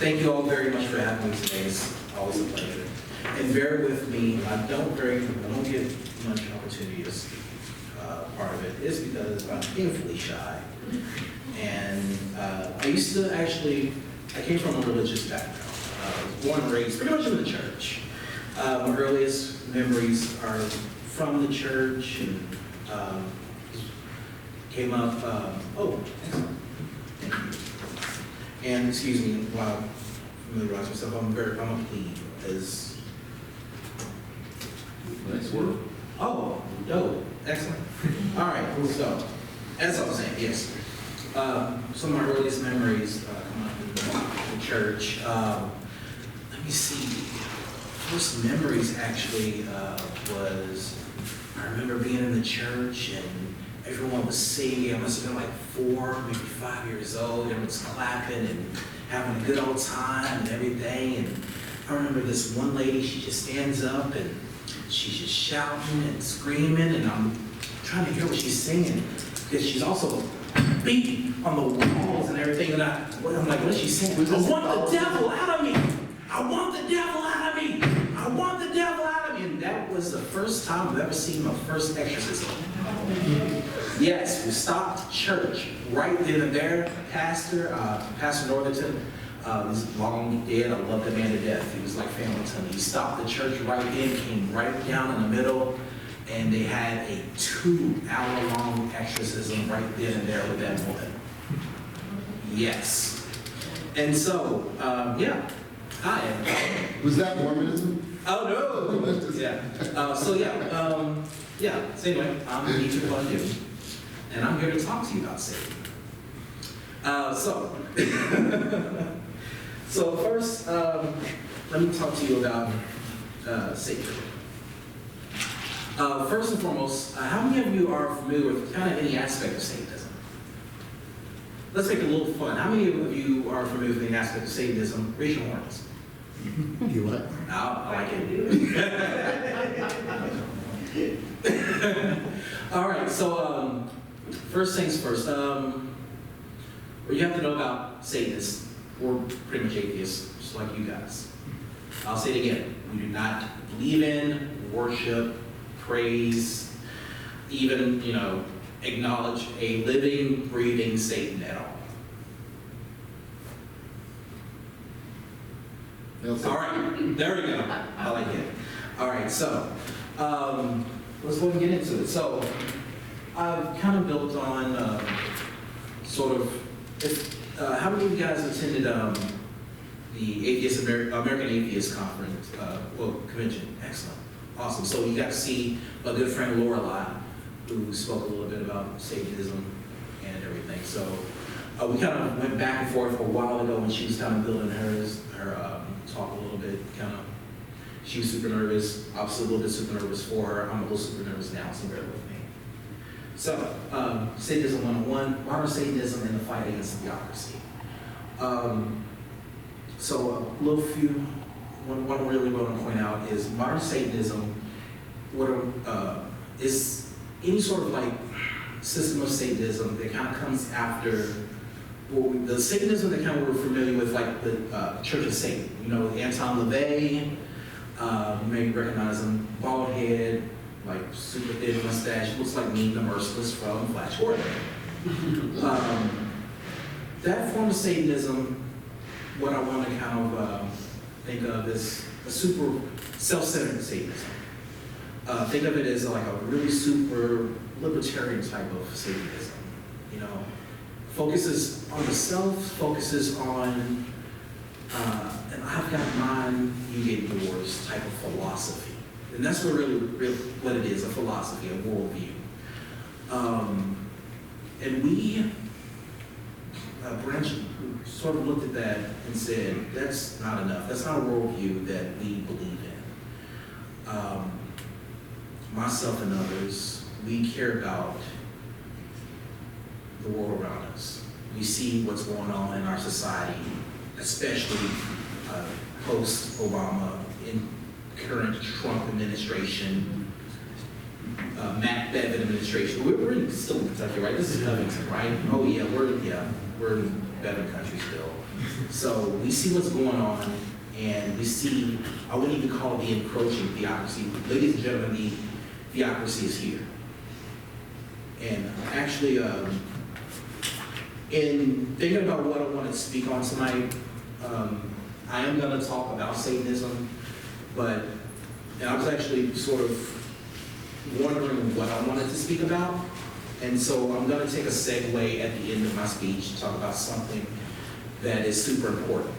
Thank you all very much for having me today. It's always a pleasure. And bear with me, I don't get much opportunity to speak. Part of it is because I'm painfully shy. And I used to I came from a religious background. I was born and raised pretty much in the church. My earliest memories are from the church and came up, oh, excellent. Thank you. And excuse me, while I familiarize myself, I'm a plebe as. Nice work. Oh, dope, excellent. All right, so, as I was saying, yes. Some of my earliest memories come up in the church. Let me see. First memories actually was, I remember being in the church and everyone was singing. I must have been like 4, maybe 5 years old. Everyone was clapping and having a good old time and everything. And I remember this one lady, she just stands up and she's just shouting and screaming, and I'm trying to hear what she's singing because she's also beating on the walls and everything. And I'm like, what is she saying? I want the devil out of me. I want the devil out of me. I want the devil out of me. And that was the first time I've ever seen my first exorcism. Yes, we stopped church right then and there. Pastor Northington, he's long dead. I love the man to death. He was like family to me. He stopped the church right then, came right down in the middle, and they had a 2-hour-long exorcism right then and there with that woman. Yes. And so, yeah. Hi. Was that Mormonism? Oh, no. Yeah. Yeah. So anyway, I'm Detryck von Doom, and I'm here to talk to you about Satan. So first, let me talk to you about Satan. First and foremost, how many of you are familiar with kind of any aspect of Satanism? Let's make it a little fun. How many of you are familiar with any aspect of Satanism? Raise your hands. You what? I can do it. All right, so first things first. What you have to know about Satanists, we're pretty much atheists, just like you guys. I'll say it again. We do not believe in, worship, praise, even, acknowledge a living, breathing Satan at all. All right, there we go. I like it. All right, so let's go and get into it. So I've kind of built on how many of you guys attended the American Atheist Conference, convention? Excellent, awesome. So you got to see a good friend, Lorelei, who spoke a little bit about Satanism and everything. So we kind of went back and forth for a while ago when she was kind of building her talk a little bit. She was super nervous. I was a little bit super nervous for her. I'm a little super nervous now, so bear with me. So, Satanism 101, modern Satanism and the fight against theocracy. What I really want to point out is modern Satanism is any sort of system of Satanism that kind of comes after the Satanism that kind of we're familiar with, like the Church of Satan. Anton LaVey, you may recognize him, bald head, super thin mustache, looks like me, the Merciless from Flash Gordon. That form of Satanism, what I want to kind of think of is a super self-centered Satanism. Think of it as a really super libertarian type of Satanism. Focuses on the self, focuses on and I've got mine, you get yours type of philosophy. And that's really what it is, a philosophy, a worldview. And we, sort of looked at that and said, that's not enough. That's not a worldview that we believe in. Myself and others, we care about the world around us. We see what's going on in our society, especially post-Obama, in current Trump administration, Matt Bevin administration. We're still in Kentucky, right? This is Covington, right? Oh yeah, we're in Bevin country still. So we see what's going on, and we see, I wouldn't even call it the encroaching theocracy. Ladies and gentlemen, the theocracy is here. And actually, in thinking about what I want to speak on tonight, I am going to talk about Satanism, and I was actually sort of wondering what I wanted to speak about. And so I'm going to take a segue at the end of my speech to talk about something that is super important,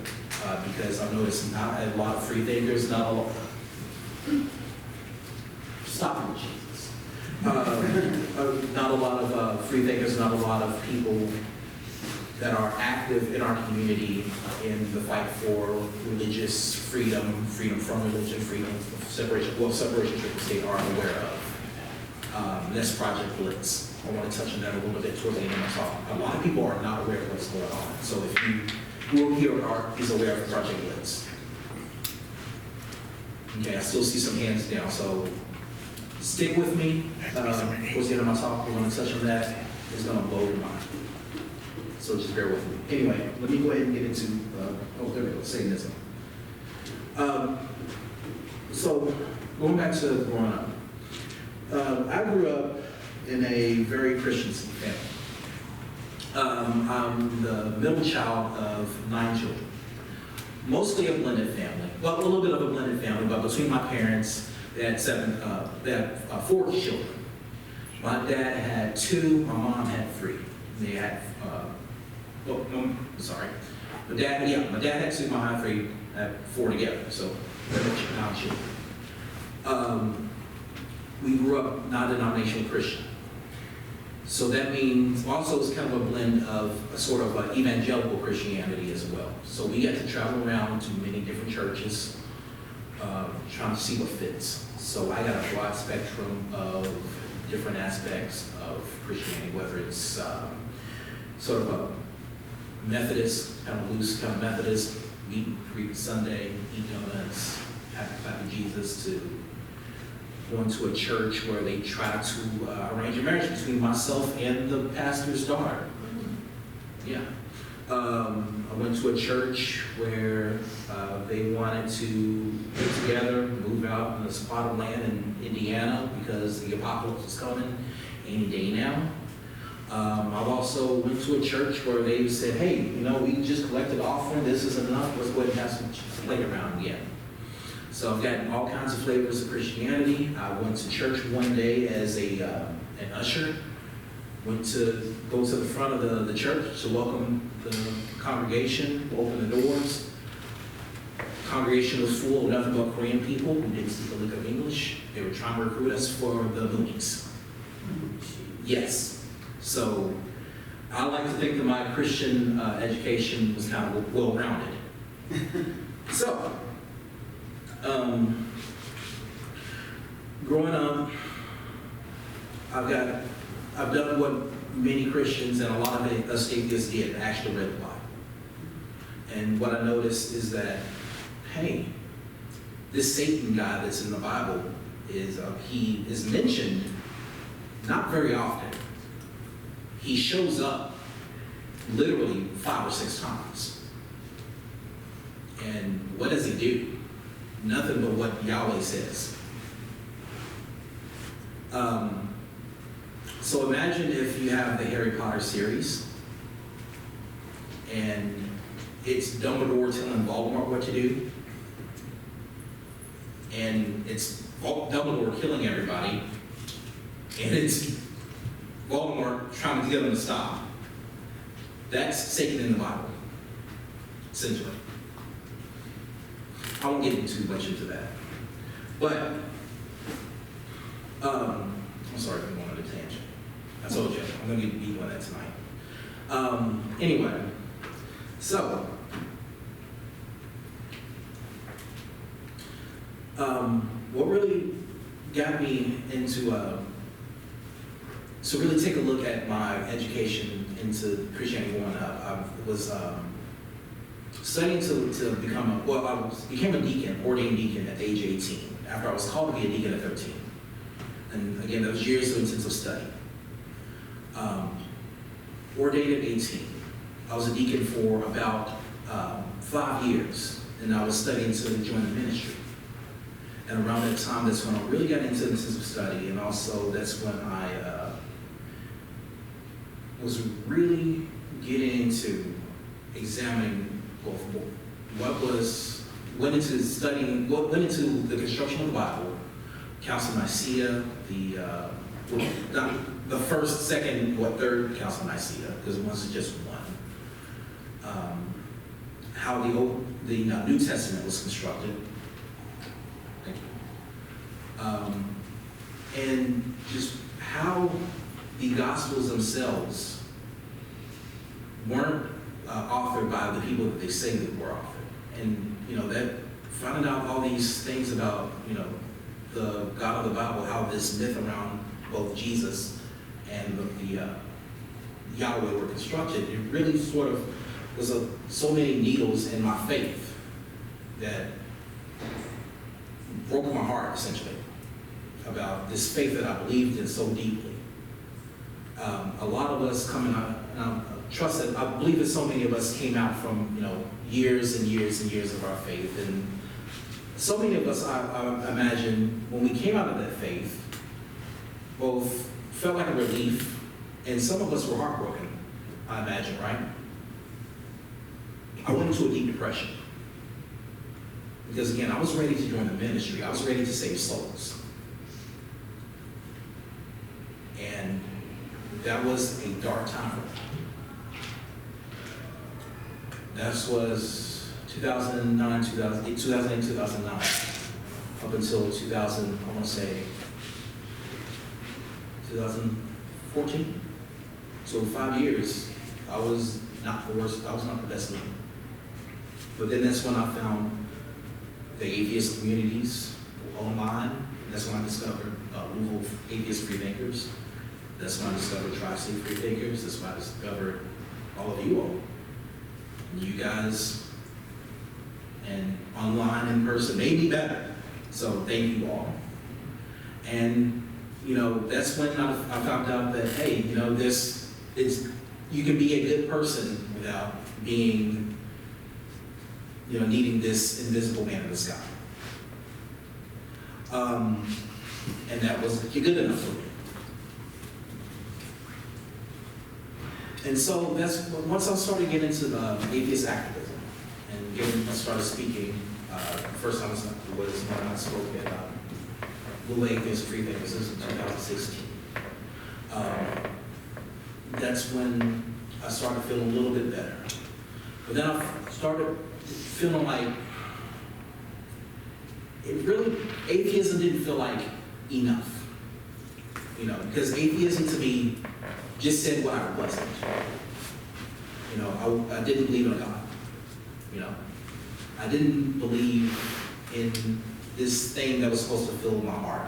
because I've noticed not a lot of freethinkers, not a lot. Stop it, Jesus. Not a lot of freethinkers, not a lot of people that are active in our community in the fight for religious freedom, freedom from religion, freedom of separation, separation from the state are aware of. That's Project Blitz. I want to touch on that a little bit towards the end of my talk. A lot of people are not aware of what's going on. So if you who are here is aware of Project Blitz. Okay, I still see some hands down, so stick with me. Towards the end of my talk, we're going to touch on that. It's going to blow your mind. So just bear with me. Anyway, let me go ahead and get into, there we go, Satanism. So going back to growing up, I grew up in a very Christian family. I'm the middle child of 9 children. Mostly a blended family. Well, a little bit of a blended family, but between my parents, they had 4 children. My dad had 2, my mom had 3. They had, sorry. My dad had 2, my mom had 3, had 4 together, so pretty much 9 children. We grew up non-denominational Christian. So that means also it's kind of a blend of a sort of evangelical Christianity as well. So we get to travel around to many different churches, trying to see what fits. So I got a broad spectrum of different aspects of Christianity, whether it's sort of a Methodist, kind of loose kind of Methodist, meet and greet Sunday, eat donuts, happy Jesus, to going to a church where they try to arrange a marriage between myself and the pastor's daughter. Yeah. I went to a church where they wanted to get together, move out in a spot of land in Indiana because the apocalypse was coming any day now. I've also went to a church where they said, hey, we just collected offering, this is enough, let's go ahead and have some playground again. So I've gotten all kinds of flavors of Christianity. I went to church one day as an usher. Went to go to the front of the church to welcome the congregation, open the doors. Congregation was full of nothing but Korean people who didn't speak a lick of English. They were trying to recruit us for the boonies. Yes. So I like to think that my Christian education was kind of well-rounded. So, growing up, I've done what many Christians and a lot of us atheists did, actually read the Bible. And what I noticed is that, hey, this Satan guy that's in the Bible he is mentioned not very often. He shows up literally 5 or 6 times. And what does he do? Nothing but what Yahweh says. So imagine if you have the Harry Potter series, and it's Dumbledore telling Voldemort what to do, and it's Dumbledore killing everybody, and it's Voldemort trying to get them to stop. That's Satan in the Bible, essentially. I won't get too much into that. But, I'm sorry if I'm going on a tangent. I told you, I'm going to get beat on that tonight. Anyway, so, what really got me into, so really take a look at my education into Christianity growing up. I was studying to become I became a deacon, ordained deacon at the age of 18, after I was called to be a deacon at 13. And again, that was years of intensive study. Ordained at 18. I was a deacon for about 5 years, and I was studying to join the ministry. And around that time, that's when I really got into the sense of study, and also that's when I was really getting into examining both went into studying, went into the construction of the Bible, Council of Nicaea, not the first, second, or third Council of Nicaea, because it wasn't just one. How the New Testament was constructed. Thank you. And just how the Gospels themselves weren't authored by the people that they say that were authored. And, that finding out all these things about, the God of the Bible, how this myth around both Jesus and the Yahweh were constructed, it really sort of was so many needles in my faith that broke my heart, essentially, about this faith that I believed in so deeply. A lot of us coming out, and I believe that so many of us came out from, years and years and years of our faith. And so many of us, I imagine, when we came out of that faith, both felt like a relief, and some of us were heartbroken, I imagine, right? I went into a deep depression. Because again, I was ready to join the ministry. I was ready to save souls. And that was a dark time for me. That was 2009, 2008, 2008, 2009, up until 2000, I want to say 2014. So 5 years, I was not the worst, I was not the best leader. But then that's when I found the atheist communities online. That's when I discovered Louisville Atheists and Freethinkers. That's when I discovered Tuesday Night Heathens. That's when I discovered all of you all. You guys, and online, in person, made me better. So thank you all. And, that's when I found out that, hey, you can be a good person without being, needing this invisible man in the sky. And that was good enough for me. And so that's once I started getting into the atheist activism and I started speaking. First time was when I spoke at Louisville Atheists and Freethinkers. This was in 2016. That's when I started feeling a little bit better. But then I started feeling like atheism didn't feel like enough. Because atheism to me just said what I wasn't. I didn't believe in a God. I didn't believe in this thing that was supposed to fill my heart,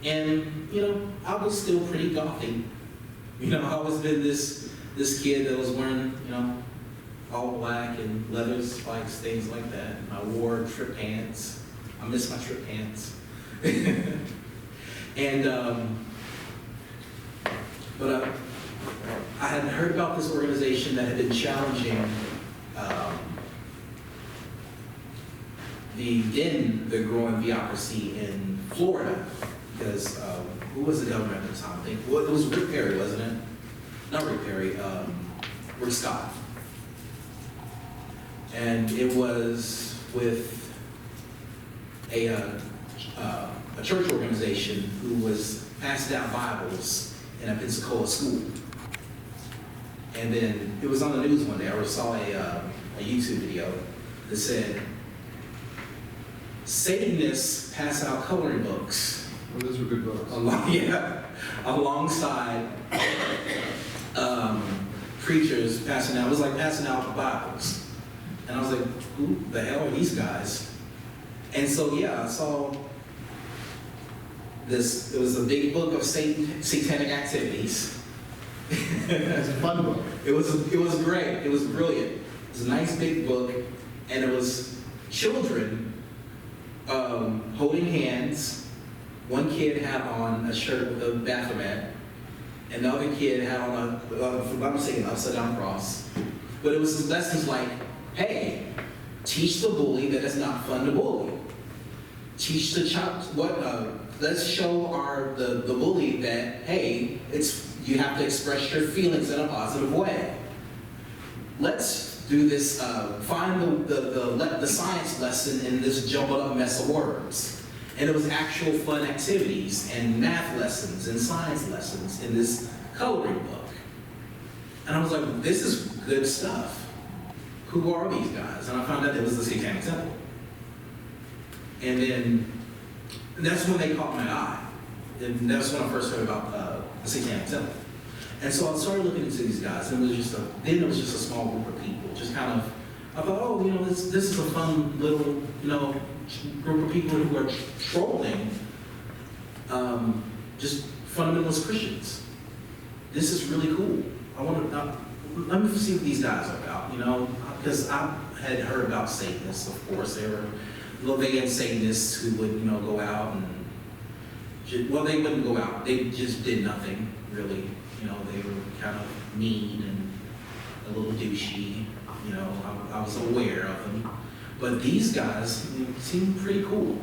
And, I was still pretty gothy. I always been this kid that was wearing, all black and leather spikes, things like that. I wore trip pants. I miss my trip pants. And, but I had heard about this organization that had been challenging the growing theocracy in Florida, because who was the governor at the time? I think it was Rick Perry, wasn't it? Not Rick Perry, Rick Scott. And it was with a church organization who was passing out Bibles in a Pensacola school. And then it was on the news one day. I saw a YouTube video that said, Satanists pass out coloring books. Oh, those were good books. Alongside preachers passing out. It was like passing out Bibles. And I was like, who the hell are these guys? And so, I saw this. It was a big book of satanic activities. It was a fun book. It was great. It was brilliant. It was a nice big book, and it was children holding hands. One kid had on a shirt with a Baphomet, and the other kid had on if I'm saying, an upside down cross. But it was lessons like, hey, teach the bully that it's not fun to bully. Teach the child let's show the bully that, hey, you have to express your feelings in a positive way. Let's do this, find the science lesson in this jumbled up mess of words. And it was actual fun activities and math lessons and science lessons in this coloring book. And I was like, this is good stuff. Who are these guys? And I found out it was the Satanic Temple. And that's when they caught my eye. And that's when I first heard about the Satanic Temple. And so I started looking into these guys, and it was just a small group of people. Just kind of, I thought, oh, this is a fun little, group of people who are trolling just fundamentalist Christians. This is really cool. Let me see what these guys are about, because I had heard about Satanists, of course. They were Levian Satanists who would, go out and, they wouldn't go out. They just did nothing, really. They were kind of mean and a little douchey. I was aware of them. But these guys seemed pretty cool.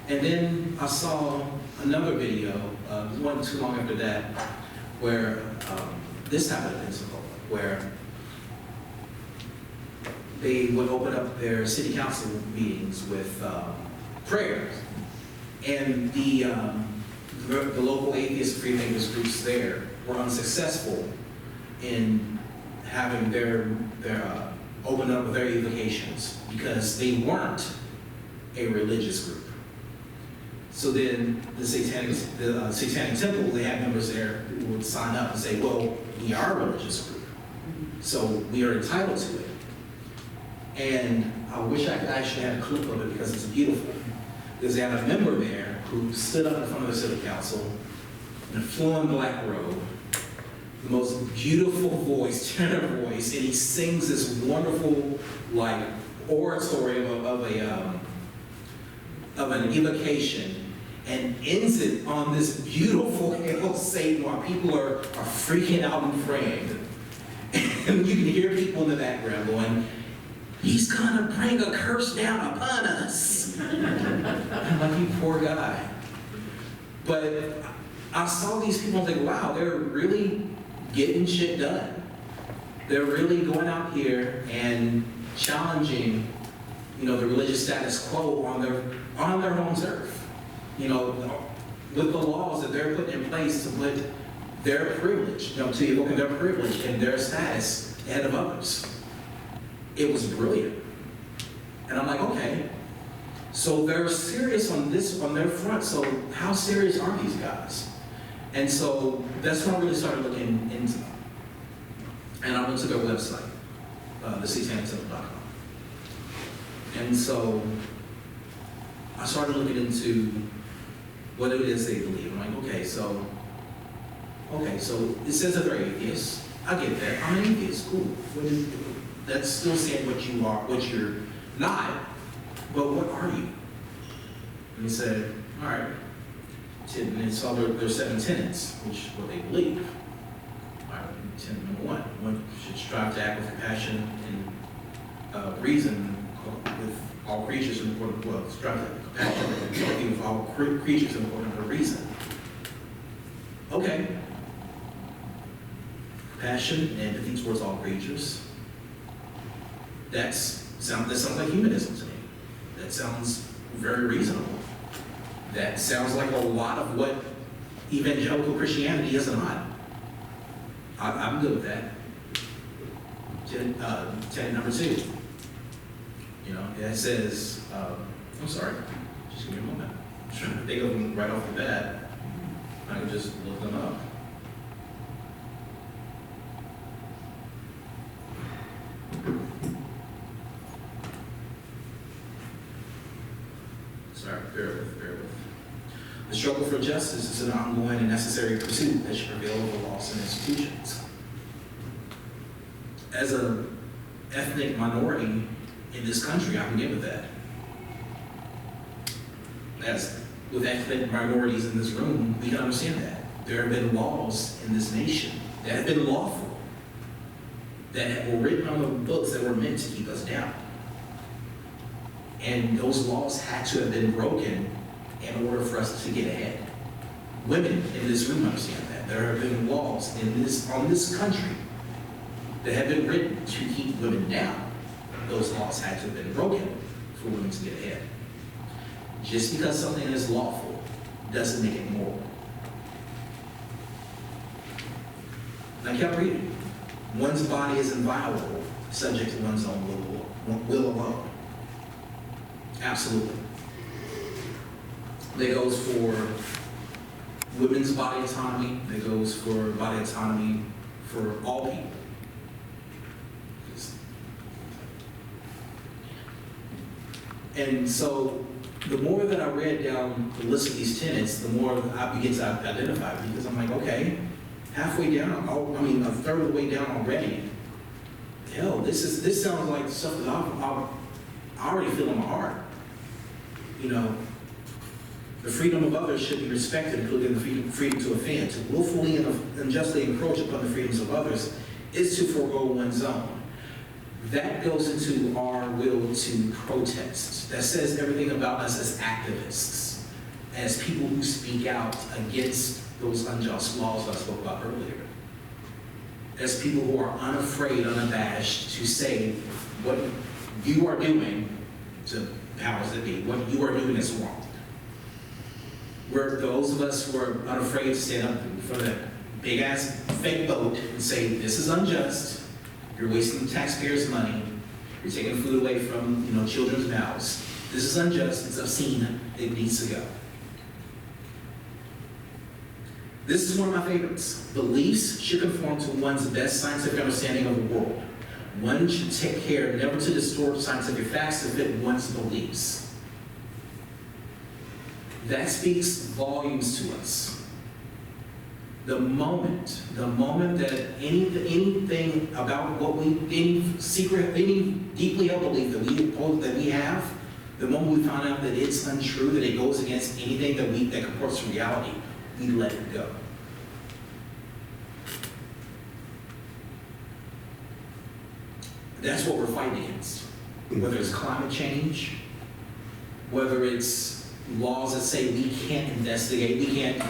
And then I saw another video, it wasn't too long after that, where this happened in Pensacola, where they would open up their city council meetings with prayers. And the local atheist and freethinkers groups there were unsuccessful in having their open up their evocations because they weren't a religious group. So then the Satanic Temple, they had members there who would sign up and say, well, we are a religious group, so we are entitled to it. And I wish I could actually have a clip of it because it's beautiful. Because they had a member there who stood up in front of the city council in a flowing black robe, the most beautiful voice, tenor voice, and he sings this wonderful, oratory of an evocation, and ends it on this beautiful Hail Satan while people are freaking out and praying. And you can hear people in the background going, he's gonna bring a curse down upon us. I'm like, you poor guy. But I saw these people and think, wow, they're really getting shit done. They're really going out here and challenging, the religious status quo on their home turf. With the laws that they're putting in place to put their privilege, to evoke their privilege and their status ahead of others. It was brilliant. And I'm like, okay, so they're serious on their front, so how serious are these guys? And so that's when I really started looking into them. And I went to their website, thesatanictemple.com. And so I started looking into what it is they believe. I'm like, okay, so it says that they're atheists. I get that. I'm an atheist, cool. That's still saying what you are, what you're not, but what are you? And he said, all right. And it's all their 7 tenets, which is what they believe. All right, tenet number 1 should strive to act with compassion and reason with all creatures in accordance, strive to have compassion and empathy with all creatures in accordance with reason. Okay. Compassion and empathy towards all creatures. That sounds like humanism to me. That sounds very reasonable. That sounds like a lot of what evangelical Christianity is not. I'm good with that. Tenet number 2. It says, I'm sorry, just give me a moment. I'm trying to think of them right off the bat. I can just look them up. Sorry, bear with. The struggle for justice is an ongoing and necessary pursuit that should prevail over laws and institutions. As an ethnic minority in this country, I can get with that. As with ethnic minorities in this room, we can understand that. There have been laws in this nation that have been lawful that were written on the books that were meant to keep us down. And those laws had to have been broken in order for us to get ahead. Women in this room understand that. There have been laws on this country that have been written to keep women down. Those laws had to have been broken for women to get ahead. Just because something is lawful doesn't make it moral. And I kept reading. One's body is inviolable, subject to one's own will alone. Absolutely. That goes for women's body autonomy. That goes for body autonomy for all people. And so the more that I read down the list of these tenets, the more I begin to identify, because I'm like, okay, halfway down, a third of the way down already. Hell, this sounds like stuff that I already feel in my heart. You know, the freedom of others should be respected, including the freedom to offend. To willfully and unjustly encroach upon the freedoms of others is to forego one's own. That goes into our will to protest. That says everything about us as activists, as people who speak out against those unjust laws that I spoke about earlier. As people who are unafraid, unabashed to say what you are doing to powers that be, what you are doing is wrong. We're those of us who are unafraid to stand up in front of that big ass fake boat and say, this is unjust. You're wasting the taxpayers' money. You're taking food away from, children's mouths. This is unjust. It's obscene. It needs to go. This is one of my favorites. Beliefs should conform to one's best scientific understanding of the world. One should take care never to distort scientific facts to fit one's beliefs. That speaks volumes to us. The moment that anything about any deeply held belief that we have, the moment we find out that it's untrue, that it goes against anything that comports to reality, we let it go. That's what we're fighting against. Whether it's climate change, whether it's laws that say we can't investigate, we can't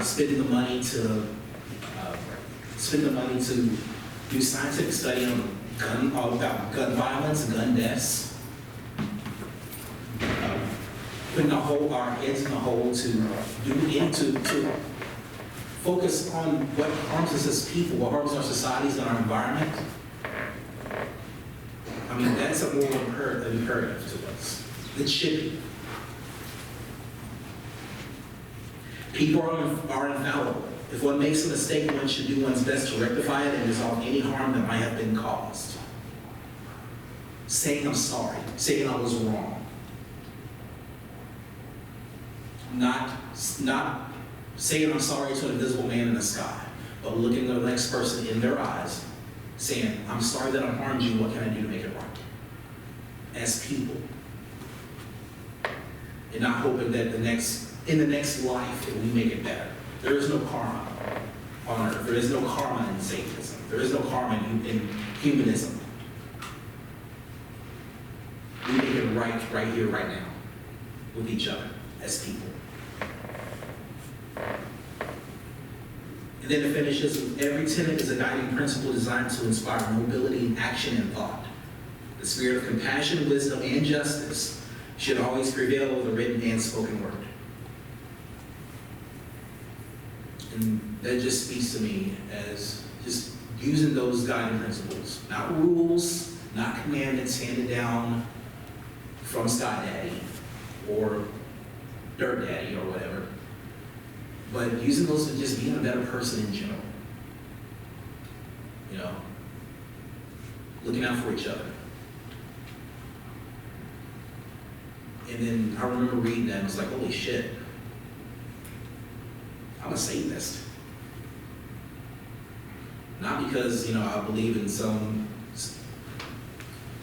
spend the money to do scientific study about gun violence, gun deaths, putting our heads in the hole to focus on what harms us as people, what harms our societies and our environment. I mean, that's a moral imperative to us. It should be. People are infallible. If one makes a mistake, one should do one's best to rectify it and resolve any harm that might have been caused. Saying I'm sorry, saying I was wrong. Not saying I'm sorry to an invisible man in the sky, but looking at the next person in their eyes, saying, I'm sorry that I harmed you, what can I do to make it right? As people. And not hoping that in the next life that we make it better. There is no karma on earth. There is no karma in Satanism. There is no karma in humanism. We make it right here, right now, with each other as people. And then it finishes with, every tenet is a guiding principle designed to inspire nobility in action and thought. The spirit of compassion, wisdom, and justice should always prevail over the written and spoken word. And that just speaks to me as just using those guiding principles. Not rules, not commandments handed down from Sky Daddy or Dirt Daddy or whatever. But using those to just being a better person in general. Looking out for each other. And then I remember reading that and I was like, holy shit. I'm a Satanist. Not because, I believe in some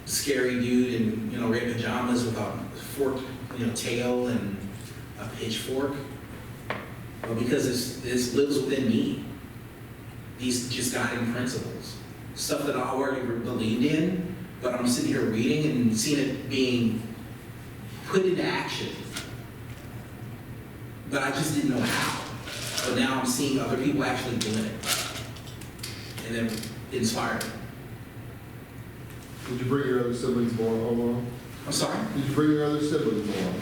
scary dude in, red pajamas with a forked, tail and a pitchfork. But because this lives within me. These just guiding principles. stuff that I already believed in, but I'm sitting here reading and seeing it being put into action. But I just didn't know how. But now I'm seeing other people actually doing it. And then it inspired me. Did you bring your other siblings along? I'm sorry? Did you bring your other siblings along?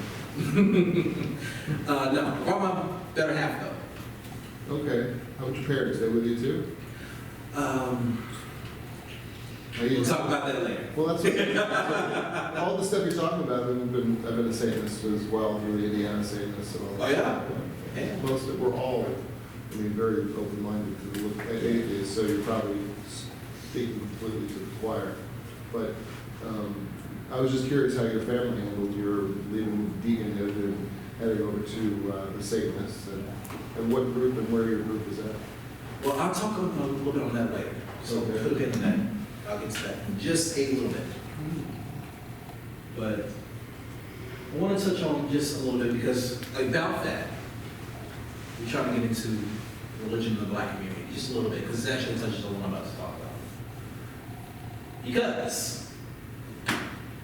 No. Well, my better half though. Okay. How about your parents? They with you too? We'll talk about that later. Well, that's okay. All the stuff you're talking about, I've been a Satanist as well, really Indiana Satanist and all that. Oh, yeah? stuff. Yeah. Most of, we're all, I mean, very open-minded to look at atheists, so you're probably speaking completely to the choir. But I was just curious how your family handled your leaving deaconhood and heading over to the Satanists, and what group and where your group is at. Well, I'll talk a little bit on that later. So Okay. put a pin in that. I'll get to that in just a little bit. But I want to touch on just a little bit because about that, we're trying to get into religion in the black community just a little bit because it actually touches on what I'm about to talk about. Because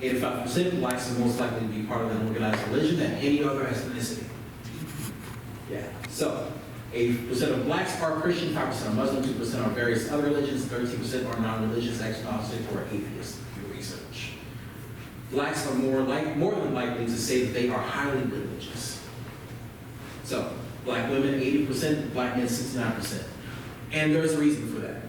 85% of blacks are most likely to be part of an organized religion than any other ethnicity. Yeah. So 80% of blacks are Christian, 5% are Muslim, 2% are various other religions, 13% are non-religious, agnostic, or atheists, through research. Blacks are more than likely to say that they are highly religious. So, black women, 80%, black men, 69%. And there's a reason for that.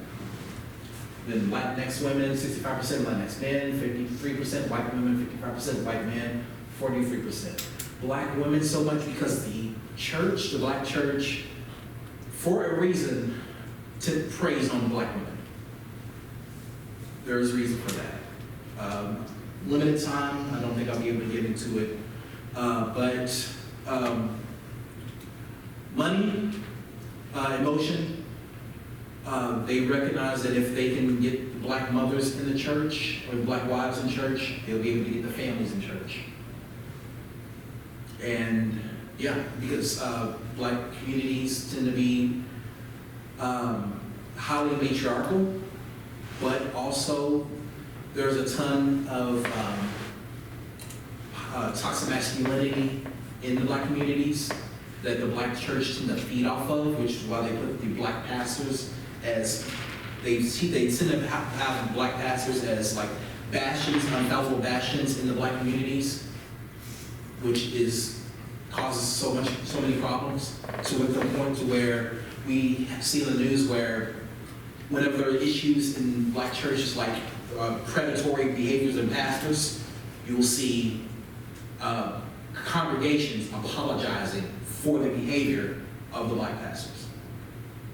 Then Latinx women, 65%, Latinx men, 53%, white women, 55%, white men, 43%. Black women so much because the church, the black church, for a reason, to praise on black women. There is a reason for that. Limited time, I don't think I'll be able to get into it. But money, emotion, they recognize that if they can get black mothers in the church, or black wives in church, they'll be able to get the families in church. And yeah, because black communities tend to be highly matriarchal, but also there's a ton of toxic masculinity in the black communities that the black church tend to feed off of, which is why they put the black pastors as, they tend to have black pastors as like bastions, unfallible bastions in the black communities, which causes so many problems, to the point to where we see in the news where whenever there are issues in black churches like predatory behaviors in pastors, you will see congregations apologizing for the behavior of the black pastors.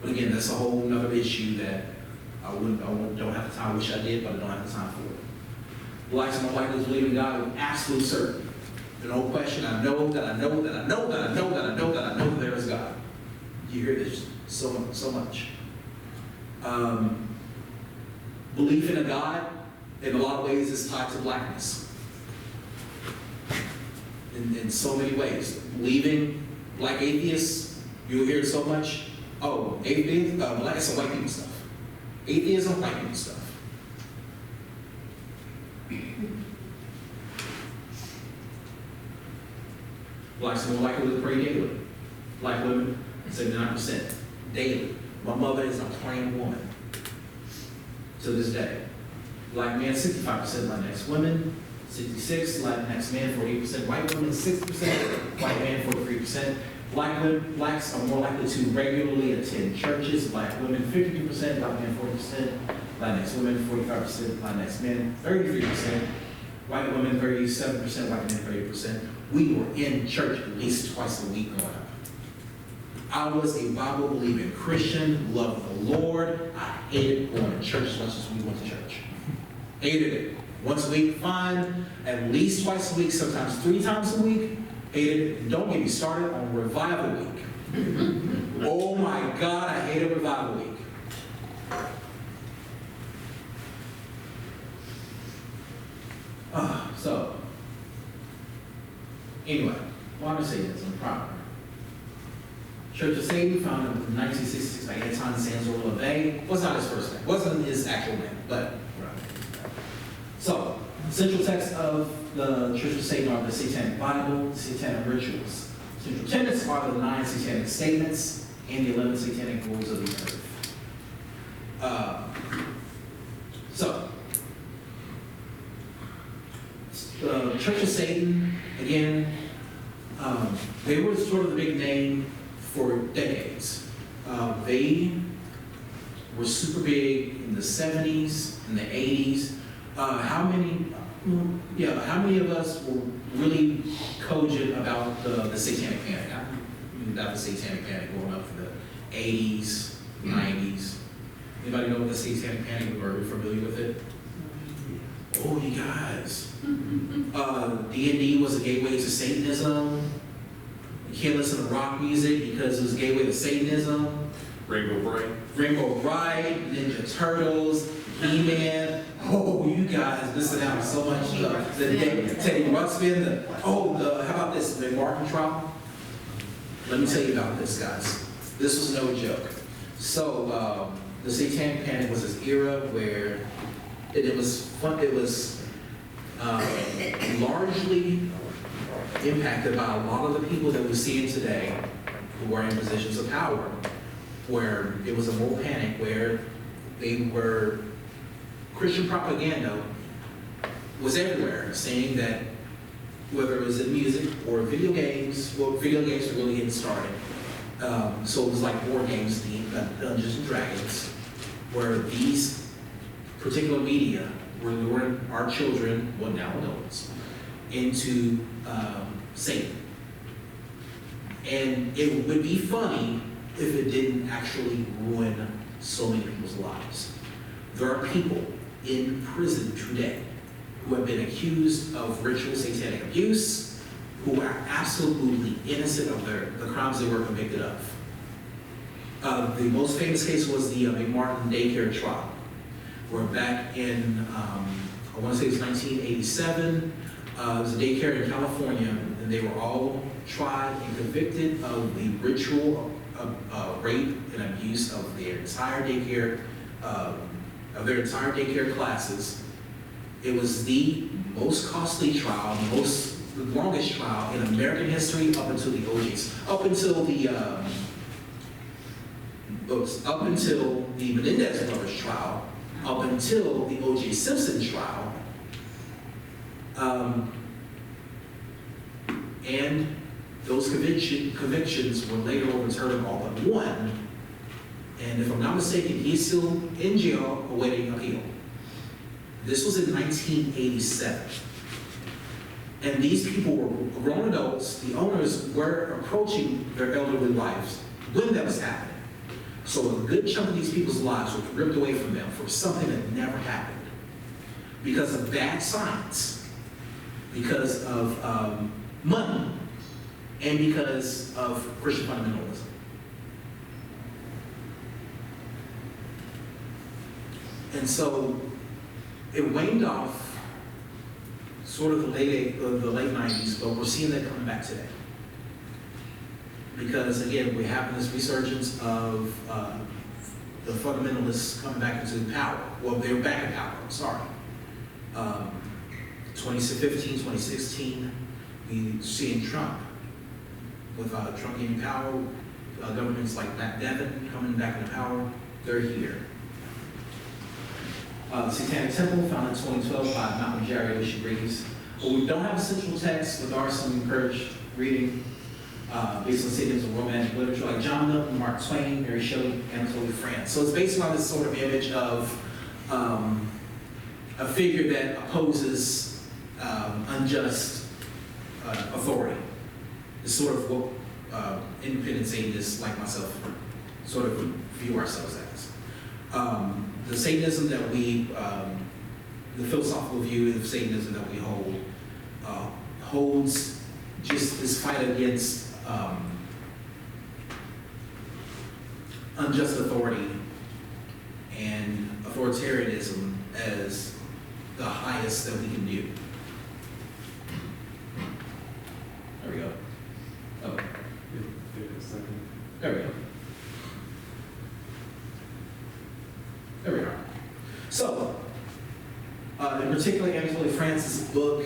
But again, that's a whole nother issue that I don't have the time. I wish I did, but I don't have the time for it. Blacks are more likely to believe in God with absolute certainty. There's no question. I know that I know that I know that I know that I know that I know that there is God. You hear this so much. Belief in a God, in a lot of ways, is tied to blackness. In so many ways. Believing, black atheists, you'll hear so much, oh, atheism, black, it's a white people stuff. Atheism, white people stuff. Blacks are more likely to pray daily. Black women, 79% daily. My mother is a praying woman to this day. Black men, 65%, Latinx women, 66%, Latinx men, 48%, white women, 6%, white men, 43%. Blacks are more likely to regularly attend churches. Black women, 52%, black men, 40%, Latinx women, 45%, Latinx men, 33%, white women, 37%, white men, 30%. We were in church at least twice a week growing up. I was a Bible-believing Christian, loved the Lord. I hated going to church as much as we went to church. Hated it. Once a week, fine. At least twice a week, sometimes 3 times a week. Hated it. And don't get me started on revival week. Oh my God, I hated revival week. So, anyway, why do I say this? I'm proud. Church of Satan, founded in 1966 by Anton Sanzor LaVey. Was not his first name, wasn't his actual name, but. So, central texts of the Church of Satan are the Satanic Bible, the Satanic Rituals. Central tenets are the 9 Satanic Statements and the 11 Satanic Rules of the Earth. The Church of Satan, again, they were sort of the big name for decades. They were super big in the 70s, in the 80s. How many of us were really cogent about the Satanic Panic? I knew about the Satanic Panic going up for the 80s, 90s. Anybody know what the Satanic Panic was? Are you familiar with it? Oh, you guys. D&D was a gateway to Satanism. You can't listen to rock music because it was a gateway to Satanism. Rainbow Bright, Ninja Turtles, He-Man. Oh, you guys missing out on so much stuff. Teddy Ruxpin, how about this, the Markham trial? Let me tell you about this, guys. This was no joke. So, the Satanic Panic was this era where it was fun. It was largely impacted by a lot of the people that we're seeing today who are in positions of power, where it was a moral panic, where they were, Christian propaganda was everywhere, saying that whether it was in music or video games, well, video games were really getting started. So it was like board games, Dungeons and Dragons, where these particular media were luring our children, well now adults, into Satan. And it would be funny if it didn't actually ruin so many people's lives. There are people in prison today who have been accused of ritual satanic abuse, who are absolutely innocent of the crimes they were convicted of. The most famous case was the McMartin daycare trial, where back in, I want to say it was 1987, it was a daycare in California, and they were all tried and convicted of the ritual rape and abuse of their entire daycare, classes. It was the most costly trial, the longest trial in American history up until the OJs, up until the Menendez brothers trial, up until the O.J. Simpson trial, and those convictions were later overturned all but one. And if I'm not mistaken, he's still in jail awaiting appeal. This was in 1987. And these people were grown adults. The owners were approaching their elderly wives when that was happening. So a good chunk of these people's lives were ripped away from them for something that never happened. Because of bad science, because of money, and because of Christian fundamentalism. And so it waned off sort of the late 90s, but we're seeing that coming back today. Because again, we're having this resurgence of the fundamentalists coming back into power. Well, they were back in power, I'm sorry. 2015, 2016, we seeing Trump. With Trump getting power, governments like Matt Devin coming back into power, they're here. The Satanic Temple, founded in 2012 by Malcolm Jarrett, Bishop Reeves. We don't have a central text, but there are some encouraged reading based on Satanism and romantic literature, like John Milton, Mark Twain, Mary Shelley, Anatole France. So it's based on this sort of image of a figure that opposes unjust authority. It's sort of what independent Satanists like myself sort of view ourselves as. The Satanism that we, the philosophical view of Satanism that we hold, holds just this fight against unjust authority and authoritarianism as the highest that we can do. There we go. Oh. There we go. There we are. So, in particular, Anatole Francis' book,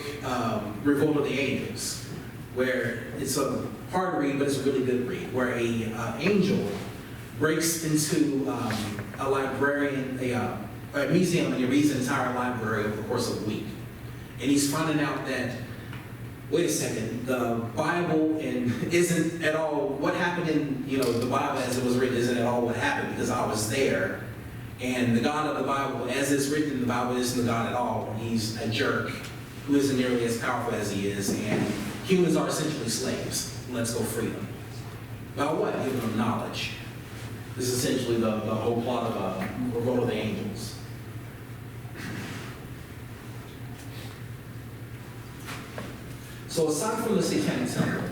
Revolt of the Angels, where it's a hard read, but it's a really good read, where a angel breaks into a librarian, a museum, and he reads an entire library over the course of a week. And he's finding out that, wait a second, the Bible isn't at all, what happened in, the Bible as it was written isn't at all what happened, because I was there. And the God of the Bible, as it's written in the Bible, isn't the God at all. He's a jerk who isn't nearly as powerful as he is, and humans are essentially slaves. Let's go free them. About what? Giving them knowledge. This is essentially the whole plot of Revolt of the Angels. So aside from the Satanic Temple,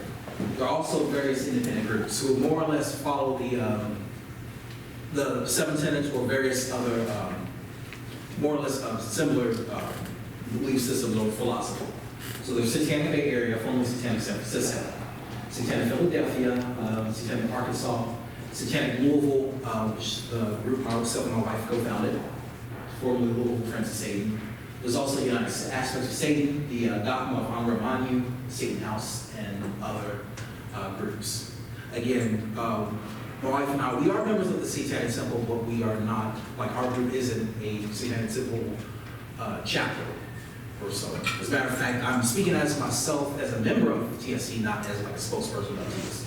there are also various independent groups who more or less follow the seven tenets or various other more or less similar belief systems or philosophy. So there's Satanic Bay Area, formerly Satanic San Francisco, Satanic Philadelphia, Satanic Arkansas, Satanic Louisville, which the group myself and my wife co-founded, formerly Louisville Friends of Satan. There's also the United Aspects of Satan, the Dogma of Honor Manu, Satan House, and other groups. Again, my wife and I, we are members of the Satanic Temple, but we are not, like our group isn't a Satanic Temple chapter or so. As a matter of fact, I'm speaking as myself as a member of TSC, not as like a spokesperson of TSC.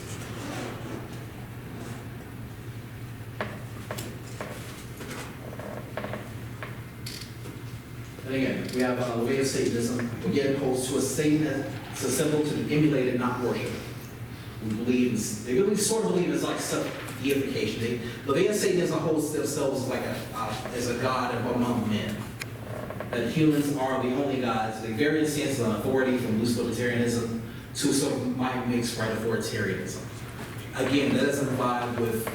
And again, we have the way of Satanism. Again, holds to a Satan as a symbol to be emulated, not worshipped. We believe, they really sort of believe it's like deification. The way of Satanism holds themselves like as a god among men. That humans are the only gods. They vary in stance on authority from loose libertarianism to sort of might mixed right authoritarianism. Again, that doesn't vibe with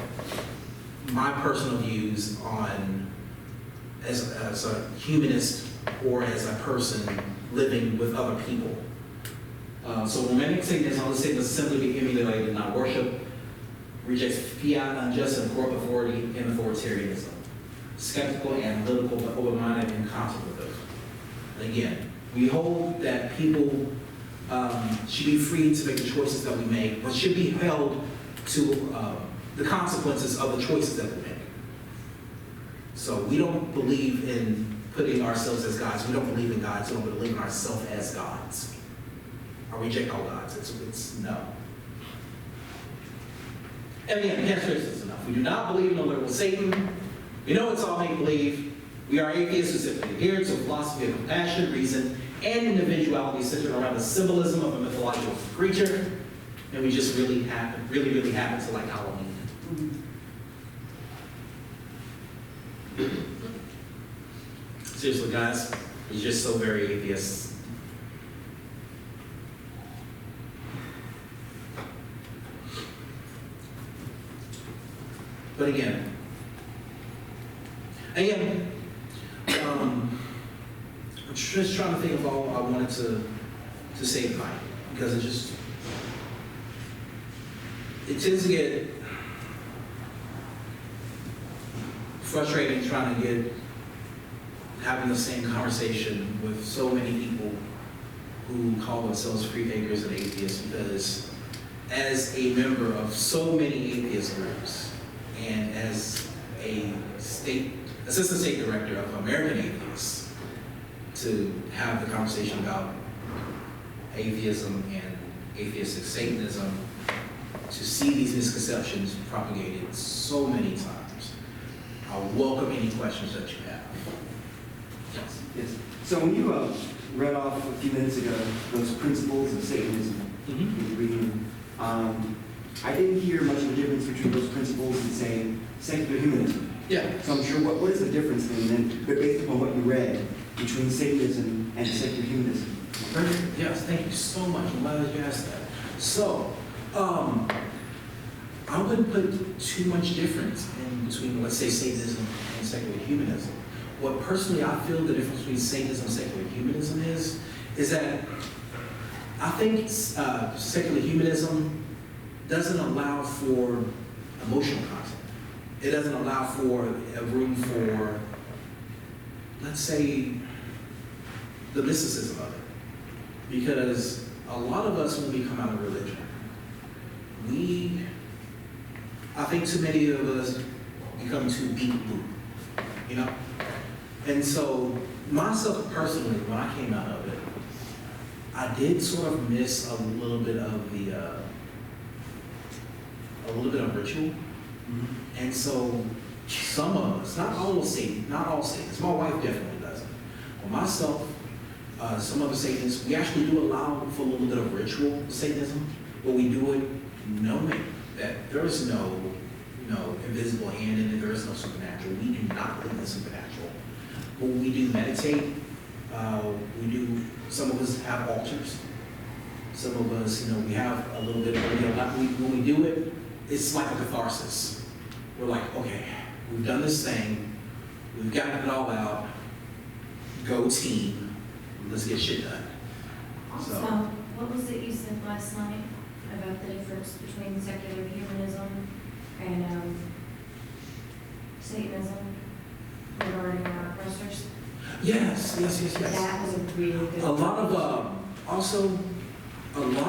my personal views on as a humanist or as a person living with other people. So romantic Satanism, let's say, must simply be emulated, not worship, rejects fiat, unjust, and corrupt authority, and authoritarianism. Skeptical, analytical, but open-minded and contemplative. Again, we hold that people should be free to make the choices that we make, but should be held to the consequences of the choices that we make. So we don't believe in putting ourselves as gods. We don't believe in gods. We don't believe in ourselves as gods. I reject all gods. It's no. And again, the answer is enough. We do not believe in a literal Satan. We know it's all make-believe. We are atheists who simply adhere to a philosophy of compassion, reason, and individuality centered around the symbolism of a mythological creature. And we just really happen to like Halloween. Seriously, guys, it's just so very atheist. But again, I'm just trying to think of all I wanted to say tonight, because it tends to get frustrating trying to having the same conversation with so many people who call themselves freethinkers and atheists, because as a member of so many atheist groups, and as a assistant state director of American Atheists, to have the conversation about atheism and atheistic Satanism, to see these misconceptions propagated so many times, I welcome any questions that you have. Yes. Yes. So when you read off a few minutes ago those principles of Satanism, I didn't hear much of a difference between those principles and, say, secular humanism. Yeah. So I'm sure, what is the difference then, based upon what you read, between Satanism and secular humanism? Perfect. Yes, thank you so much. I'm glad that you asked that. So, I wouldn't put too much difference in between, let's say, Satanism and secular humanism. What personally I feel the difference between Satanism and secular humanism is that I think secular humanism doesn't allow for emotional content. It doesn't allow for a room for, let's say, the mysticism of it. Because a lot of us, when we come out of religion, I think too many of us become too beat boot, you know? And so, myself personally, when I came out of it, I did sort of miss a little bit of ritual. Mm-hmm. And so, some of us, not all Satanists, my wife definitely doesn't, but myself, some other Satanists, we actually do allow for a little bit of ritual Satanism, but we do it knowing that there is no, invisible hand in it, there is no supernatural. We do not believe in the supernatural. But we do meditate, some of us have altars. Some of us, we have a little bit of, when we do it, it's like a catharsis. We're like, okay, we've done this thing, we've gotten it all out, go team, let's get shit done. Also, what was it you said last night about the difference between secular humanism and Satanism regarding our oppressors? Yes. That was a really good. A lot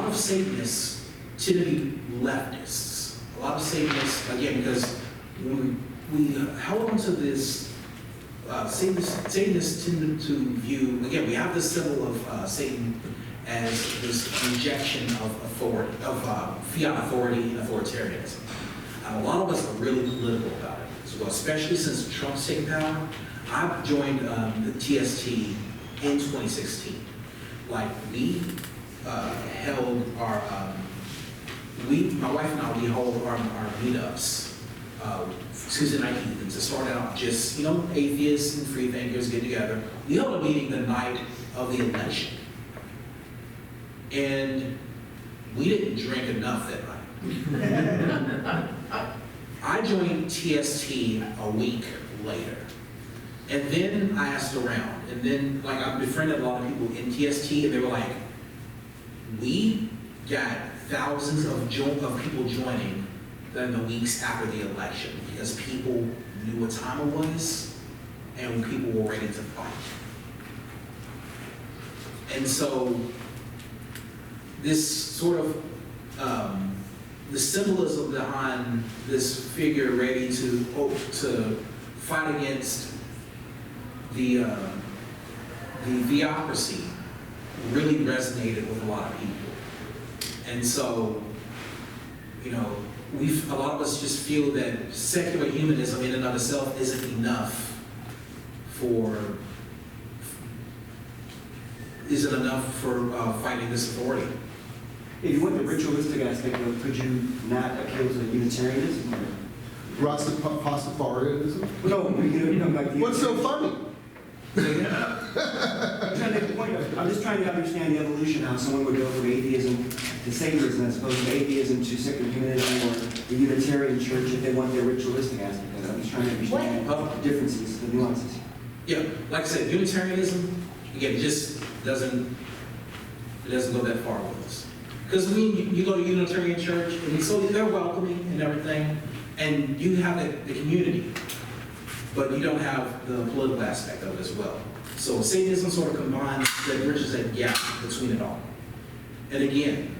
of Satanists tend to be leftists. A lot of Satanists, again, because when we held on to this, Satanists tend to view, again, we have this symbol of Satan as this rejection of authority, of fiat authority and authoritarianism. And a lot of us are really political about it as well, especially since Trump's taken power. I joined the TST in 2016. Like, we held our, my wife and I, we hold our meetups, Tuesday Night Heathens. It started out just, atheists and freethinkers get together. We held a meeting the night of the election. And we didn't drink enough that night. I joined TST a week later. And then I asked around. And then, I befriended a lot of people in TST, and they were like, we got thousands of people joining in the weeks after the election because people knew what time it was and people were ready to fight. And so, this sort of the symbolism behind this figure ready to fight against the theocracy really resonated with a lot of people. And so, a lot of us just feel that secular humanism in and of itself isn't enough for fighting this authority. If you want the ritualistic aspect of it, could you not appeal to Unitarianism? Rastafarianism? No, like the... What's so funny? I'm just trying to understand the evolution, how someone would go from atheism to Satanism as opposed to atheism to secular humanism or the Unitarian Church if they want their ritualistic aspect of it. I'm just trying to understand the differences, the nuances. Yeah, like I said, Unitarianism, again, just doesn't go that far with us. Because when you go to Unitarian Church, and so they're welcoming and everything, and you have the community, but you don't have the political aspect of it as well. So Satanism sort of combines, that bridges that gap between it all. And again,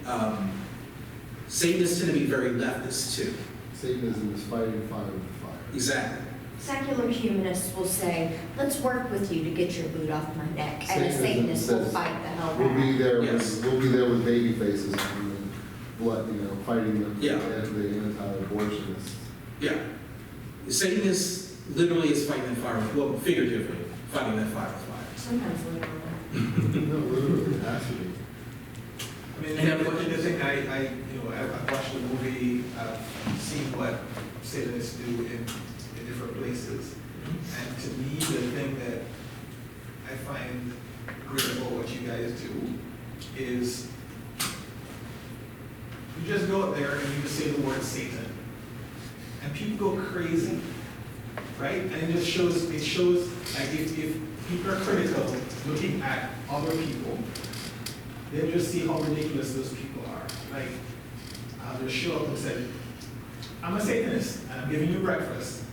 Satanists tend to be very leftist too. Satanism is fighting fire with fire. Exactly. Secular humanists will say, let's work with you to get your boot off my neck. And the Satanists will fight the hell We'll be back. there. Yes. We'll be there with baby faces and blood, fighting the Yeah. anti-abortionists. Yeah. Satanists literally is fighting that fire, well, figuratively, fighting that fire with fire. Sometimes literally. No, literally, it has to be. I mean, the thing, I've watched the movie, I've seen what Satanists do in different places. And to me, the thing that I find great about what you guys do is you just go up there and you just say the word Satan. And people go crazy, right? And it shows like if people are critical looking at other people, they just see how ridiculous those people are. Like, I'll just show up and say, I'm a Satanist, and I'm giving you breakfast,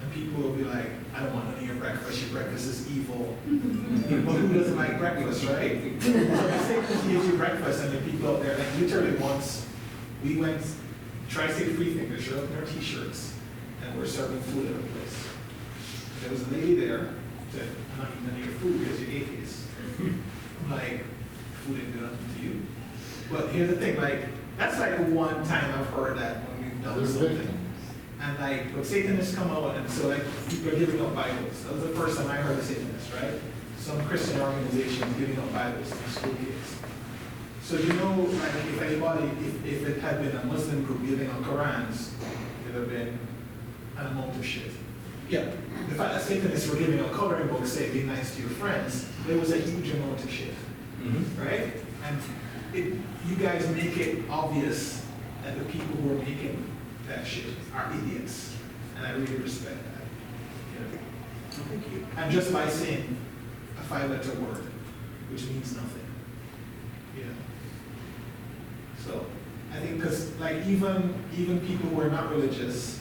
and people will be like, I don't want none of your breakfast is evil. But who doesn't like breakfast, right? So the Satanist gives you breakfast, and there are people out there, like literally once, we went, Tri-State Freethinkers showed up in their t-shirts, and we're serving food at a place. There was a lady there, said, I'm not eating any of your food because you're atheist. I'm like, food ain't good enough to you. But here's the thing, like, that's like one time I've heard that when we've done something. And like, when Satanists come out, and so like, people are giving out Bibles. That was the first time I heard of Satanists, right? Some Christian organization giving out Bibles to school kids. So you know, like, if anybody, if it had been a Muslim group giving out Qurans, it would have been an amount of shit. Yeah. The fact that Satanists were giving out coloring books saying be nice to your friends, there was a huge amount of shit, right? And you guys make it obvious that the people who are making that shit are idiots, and I really respect that. You know? Thank you. And just by saying a 5-letter word, which means nothing, you know. So I think because like even people who are not religious,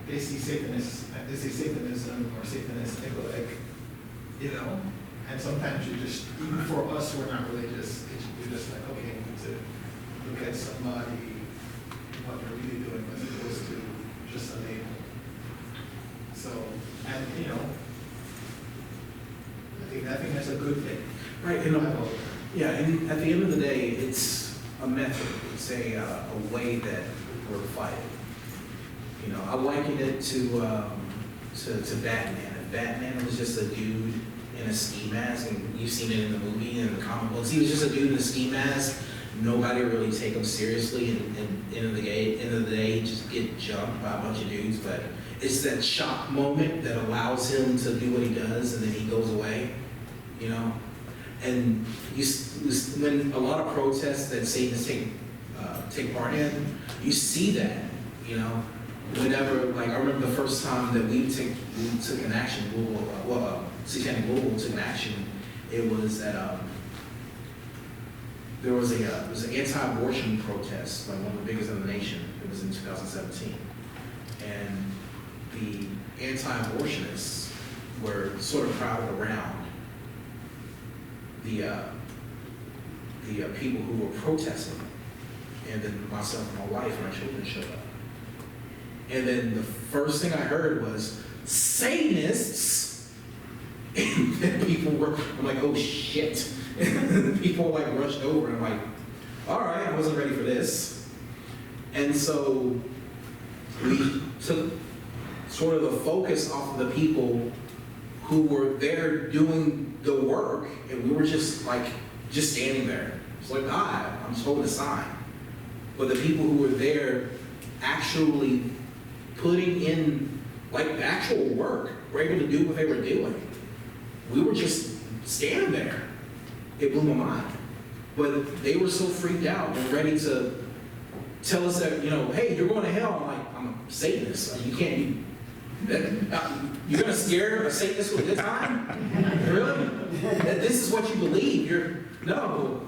they see Satanists, they say Satanism or Satanist, they go like, you know, and sometimes you just, even for us who are not religious, you're just like, okay, we need to look at somebody, what they're really doing as opposed to just a label. So, and you know, I think that's a good thing. Right, yeah, and at the end of the day, it's a method, it's a way that we're fighting. You know, I liken it to Batman. If Batman was just a dude in a ski mask, and you've seen it in the movie and the comic books, he was just a dude in a ski mask. Nobody really take him seriously, and end of the day, he just get jumped by a bunch of dudes. But it's that shock moment that allows him to do what he does, and then he goes away. You know, and when a lot of protests that Satanists take part in, you see that. You know. Whenever, like, I remember the first time that we took an action, Satanic Louisville took an action, it was at, there was an anti-abortion protest, like one of the biggest in the nation. It was in 2017. And the anti-abortionists were sort of crowded around the people who were protesting. And then myself and my wife and our children showed up. And then the first thing I heard was, Satanists! And then people were, I'm like, oh shit. And people like rushed over, and I'm like, all right, I wasn't ready for this. And so we took sort of the focus off of the people who were there doing the work, and we were just standing there. It's like, I'm just holding a sign. But the people who were there actually putting in like actual work, were able to do what they were doing. We were just standing there. It blew my mind. But they were so freaked out and ready to tell us that, you know, hey, you're going to hell. I'm like, I'm a Satanist. You can't be, you're going to scare a Satanist with a good time? Really? That this is what you believe. No.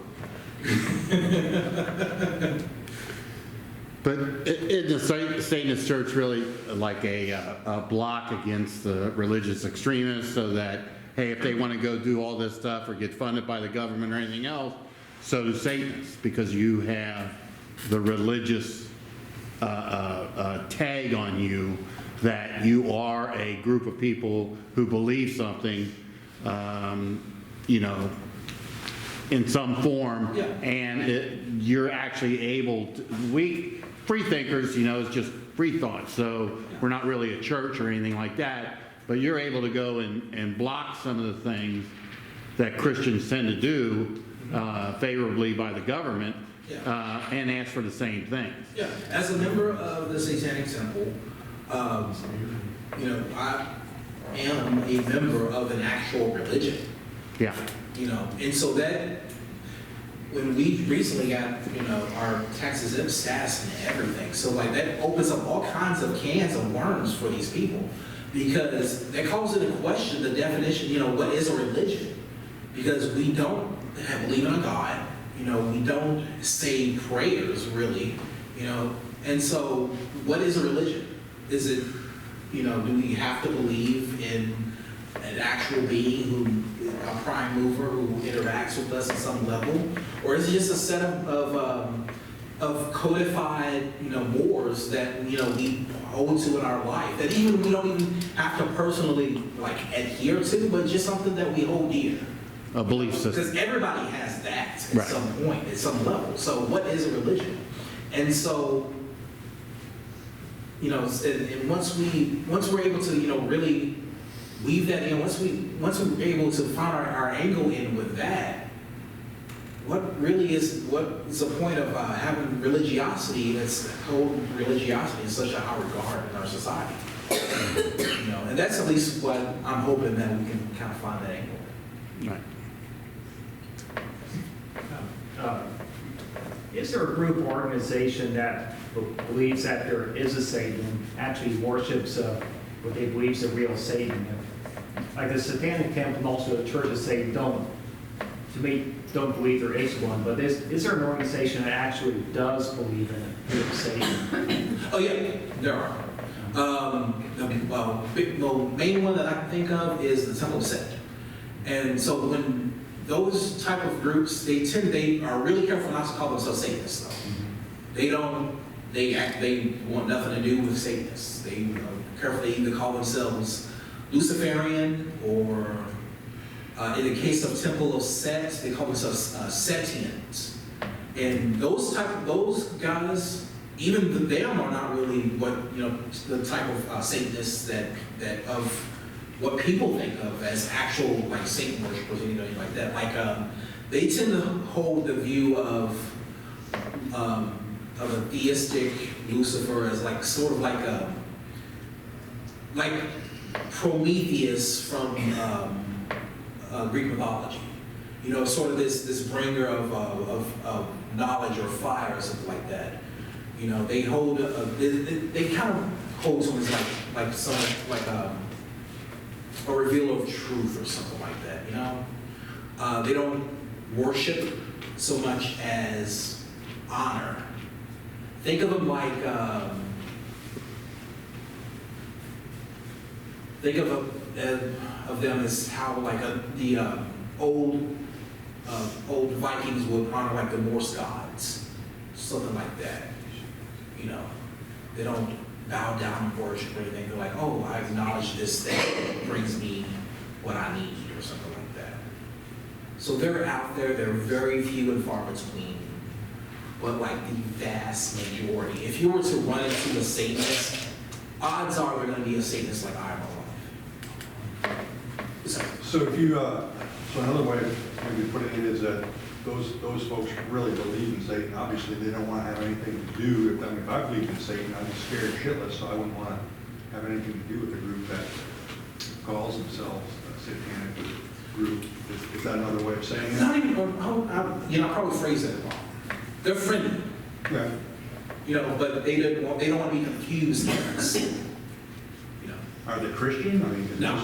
But in the Satanist Church, really like a block against the religious extremists, so that, hey, if they want to go do all this stuff or get funded by the government or anything else, so do Satanists, because you have the religious tag on you that you are a group of people who believe something, you know, in some form, yeah. And you're actually able to, Freethinkers, you know, is just free thought, so we're not really a church or anything like that, but you're able to go and block some of the things that Christians tend to do favorably by the government, and ask for the same things. Yeah, as a member of the Satanic Temple, you know, I am a member of an actual religion. Yeah. You know, and so that, when we recently got, you know, our tax-exempt status and everything, so like that opens up all kinds of cans of worms for these people, because that calls into question the definition, you know, what is a religion? Because we don't believe in a God, you know, we don't say prayers really, you know, And so, what is a religion? Is it, do we have to believe in an actual being a prime mover who interacts with us at some level? Or is it just a set of codified, mores that, we hold to in our life, that even we don't even have to personally, adhere to, but just something that we hold dear? A belief system. Because everybody has that at Right. some point, at some level. So what is a religion? And so, and once we're able to, really weave that in, once we're able to find our angle in with that, what's the point of having religiosity that's hold religiosity in such a high regard in our society? And that's at least what I'm hoping that we can kind of find that angle. Right. Is there a group or organization that believes that there is a Satan and actually worships what they believe is a real Satan? Like the Satanic Temple and also the Church of Satan don't believe there is one, but is there an organization that actually does believe in a real Satan? Oh yeah, there are. The main one that I can think of is the Temple of Set. And so when those type of groups, they are really careful not to call themselves Satanists though. They want nothing to do with Satanists. They carefully either call themselves Luciferian or in the case of Temple of Set, they call themselves Setians. And those guys, even them are not really what, the type of Satanists that of what people think of as actual Satan worshipers, anything like that. They tend to hold the view of a theistic Lucifer as sort of like Prometheus from Greek mythology. Sort of this bringer of knowledge or fire or something like that. They hold they kind of hold someone as a revealer of truth or something like that, They don't worship so much as honor. Think of them think of them as how the old Vikings would honor the Norse gods, something like that. They don't bow down and worship or anything. They're like, oh, I acknowledge this thing that brings me what I need or something like that. So they're out there. They're very few and far between. But the vast majority, if you were to run into a Satanist, odds are they're going to be a Satanist like I am alive. So if you, so another way of maybe putting it is that those folks really believe in Satan. Obviously, they don't want to have anything to do. If I believed in Satan, I'd be scared shitless, so I wouldn't want to have anything to do with a group that calls themselves a satanic group. Is that another way of saying it? Not even, I probably phrase it wrong. They're friendly, Yeah. but they don't want to be confused. Are they Christian? I mean, No.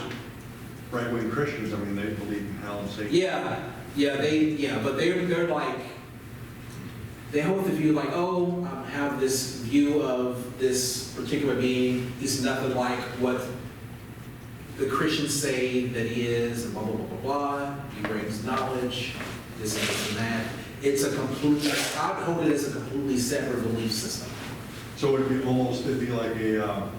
Right-wing Christians, I mean, they believe in hell and Satan. But they're they hold the view oh, I have this view of this particular being. He's nothing like what the Christians say that he is, and blah, blah, blah, blah, blah. He brings knowledge, this and this and that. I would hold it as a completely separate belief system. So it'd be like a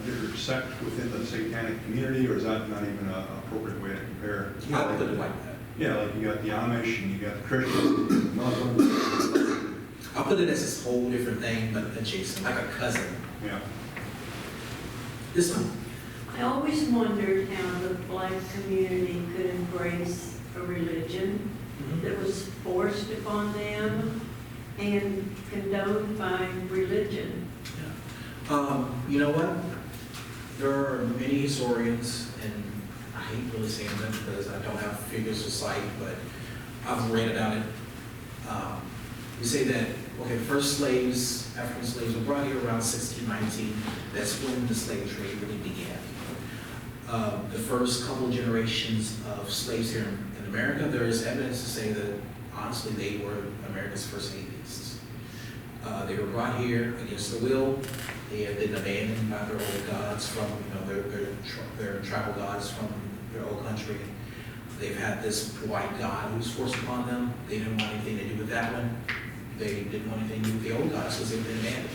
different sect within the satanic community, or is that not even an appropriate way to compare? I would put it like that. Yeah, like you got the Amish and you got the Christians, and the Muslims. I'll put it as this whole different thing, but adjacent, like a cousin. Yeah. This one. I always wondered how the black community could embrace a religion that was forced upon them and condoned by religion. You know what? There are many historians, and I hate really saying them because I don't have figures to cite, but I've read about it. We say that, okay, the first slaves, African slaves, were brought here around 1619. That's when the slave trade really began. The first couple of generations of slaves here in America, there is evidence to say that, honestly, they were America's first atheists. They were brought here against the will. They have been abandoned by their old gods from, their tribal gods from their old country. They've had this white god who's forced upon them. They didn't want anything to do with that one. They didn't want anything to do with the old gods because they've been abandoned.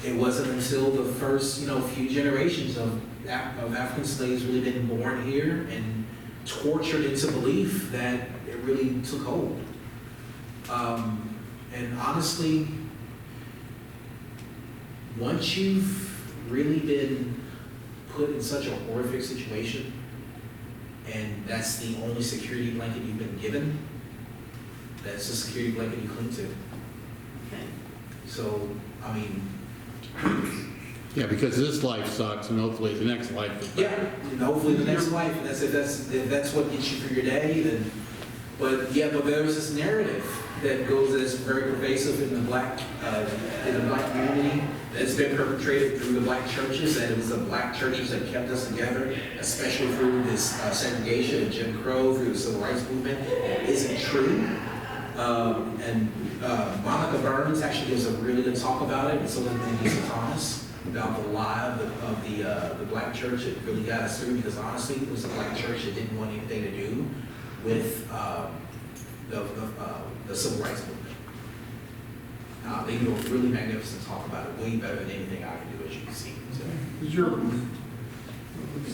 It wasn't until the first, few generations of African slaves really been born here and tortured into belief that it really took hold. And honestly, once you've really been put in such a horrific situation, and that's the only security blanket you've been given, that's the security blanket you cling to. Okay. So, I mean, Yeah, because this life sucks, and hopefully the next life is better. yeah, and hopefully the next life, and if that's what gets you through your day, then, but there's this narrative that that's very pervasive in the black community, that's been perpetrated through the black churches, that it was the black churches that kept us together, especially through this segregation and Jim Crow, through the civil rights movement. It isn't true. Monica Burns actually gives a really good talk about it, and so did Lisa Thomas, about the lie of the black church. It really got us through because honestly, it was the black church that didn't want anything to do with the civil rights movement. They do a really magnificent talk about it, way better than anything I can do, as you can see. So.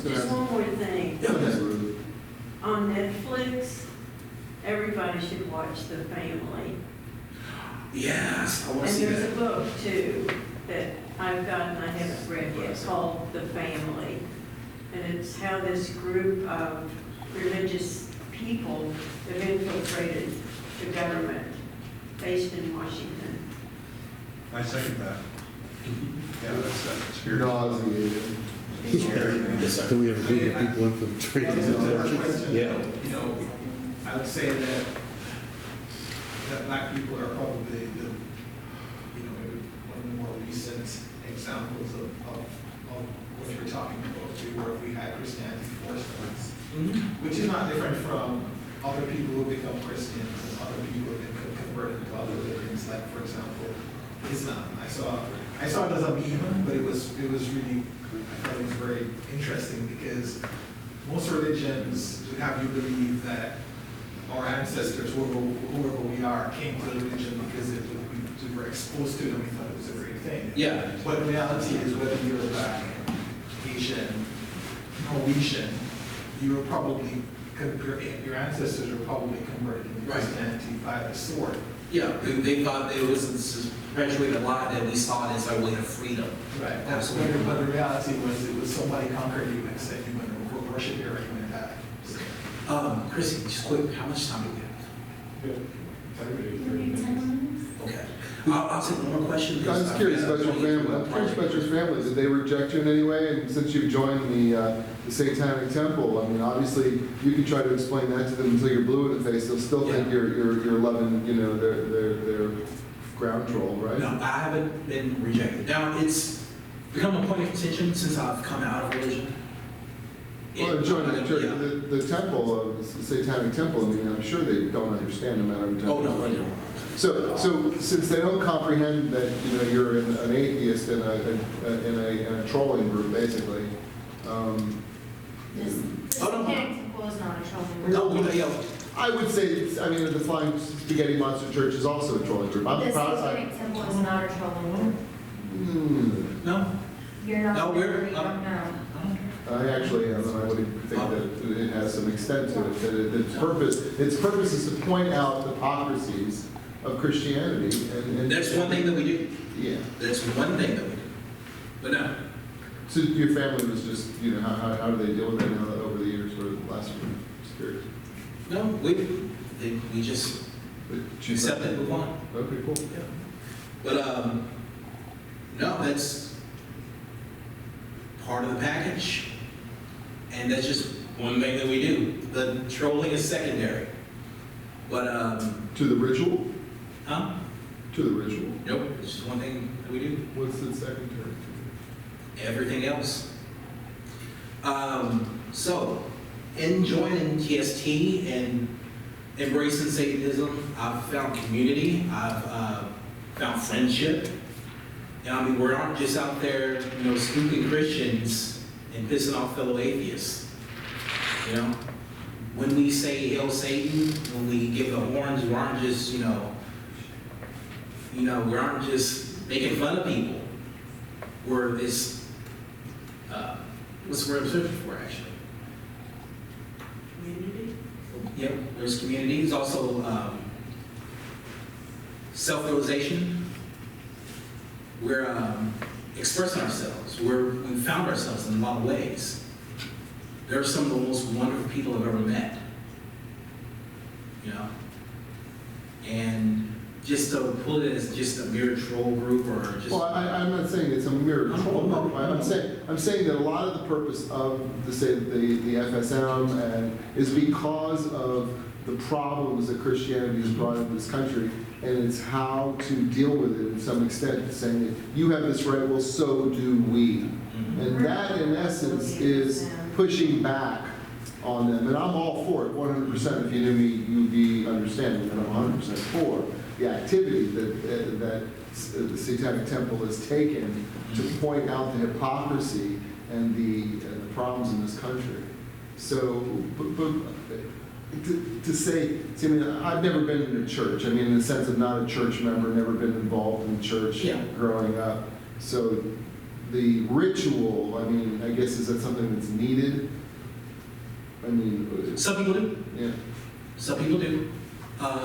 Just one more thing. On Netflix, everybody should watch The Family. Yes, I want to And see there's a that. book too that I've got and I haven't read yet called The Family. And it's how this group of religious people have infiltrated the government based in Washington. I second that. Yeah, that's scary. Nauseating. Do we have a group of people infiltrating the churches? Yeah. I would say that black people are probably one of the more recent examples of what you're talking about, where we had Christianity forced on us, which is not different from other people who become Christians and other people who become converted to other religions, like, for example, Islam. I saw it as a meme, but it was really, I thought it was very interesting because most religions would have you believe that our ancestors, whoever we are, came to the religion because we were exposed to them. We thought it was a great thing. Yeah. But the reality is, whether you're black, Asian, Norwegian, you were probably, your ancestors were probably converted into Christianity by the sword. Yeah, they thought it was this perpetuated lie that we saw it as our way to freedom. Right. Absolutely. But the reality was, it was somebody conquered you and said you're going to worship here or you're going to die. Chrissy, just quick, how much time do we have? Okay. I'll take one more question. I'm just curious about your family. I'm curious about your family. Did they reject you in any way? And since you've joined the Satanic Temple, I mean, obviously you can try to explain that to them until you're blue in the face. They'll still think you're loving, their ground troll, right? No, I haven't been rejected. Now, it's become a point of contention since I've come out of religion. Well, joining the temple, the Satanic Temple, I mean, I'm sure they don't understand no matter what temple. Oh, no, they don't. So since they don't comprehend that, you're an atheist in a trolling group, basically. The Satanic Temple is not a trolling group. No, I would say, the Flying Spaghetti Monster Church is also a trolling group. I'm The proud. Satanic Temple is not a trolling group. No. You're not. No, we're- you don't know. I actually am, and I would think that it has some extent to it. That its purpose is to point out hypocrisies of Christianity. And That's one thing that we do. Yeah. That's one thing that we do. But no. So your family was just, how do they deal with that now over the years or the last few years? No, we just accept it and move on. Okay, cool. Yeah. But, no, that's part of the package. And that's just one thing that we do. The trolling is secondary. But, To the ritual? huh? To the ritual. Nope, it's just one thing that we do. What's the secondary? Everything else. So, in joining TST and embracing Satanism, I've found community. I've found friendship. And I mean, we aren't just out there, spooking Christians and pissing off fellow atheists. When we say hail Satan, when we give the horns, we aren't just, we aren't just making fun of people. We're this, what's the word I'm searching for, actually? Community? Yep, there's community. There's also self-realization. We're expressing ourselves. We found ourselves in a lot of ways. They're some of the most wonderful people I've ever met. And just to put it as just a mere troll group or just... Well, I'm not saying it's a mere troll group. I'm saying that a lot of the purpose of the FSM is because of the problems that Christianity has brought into this country, and it's how to deal with it in some extent. Saying that you have this right, well, so do we. And that, in essence, is pushing back on them. And I'm all for it, 100%. If you knew me, you'd be understanding that I'm 100% for the activity that the Satanic Temple has taken to point out the hypocrisy and the problems in this country. So, but to say, I mean, I've never been in a church. I mean, in the sense of not a church member, never been involved in church growing up. So the ritual, I mean, I guess, is that something that's needed? I mean, some people do. Yeah. Some people do.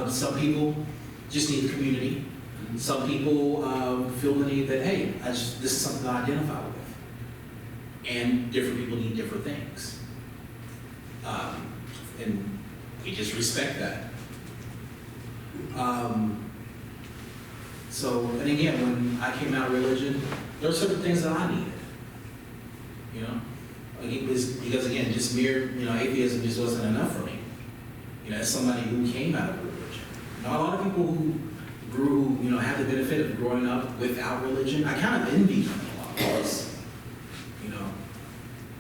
Some people just need the community. Some people feel the need that, hey, this is something I identify with. And different people need different things. And we just respect that. And again, when I came out of religion, there were certain things that I needed. Because again, just mere, atheism just wasn't enough for me. As somebody who came out of religion. Now, a lot of people who grew, have the benefit of growing up without religion, I kind of envy them a lot of ways.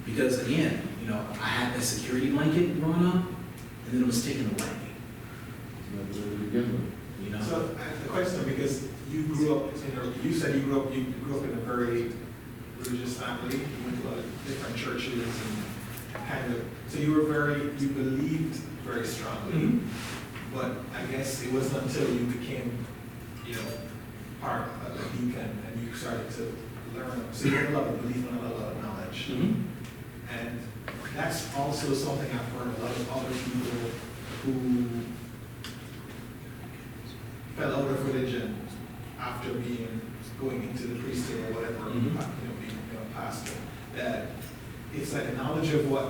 Because again, I had that security blanket growing up, and then it was taken away. So the question, because you grew up, you said you grew up in a very religious family. You went to a lot of different churches and so you believed very strongly. Mm-hmm. But I guess it wasn't until you became, part of the deacon and you started to learn. So you had a lot of belief and a lot of knowledge. Mm-hmm. And that's also something I've heard a lot of other people who fell out of religion after going into the priesthood or whatever, being a pastor, that it's like a knowledge of what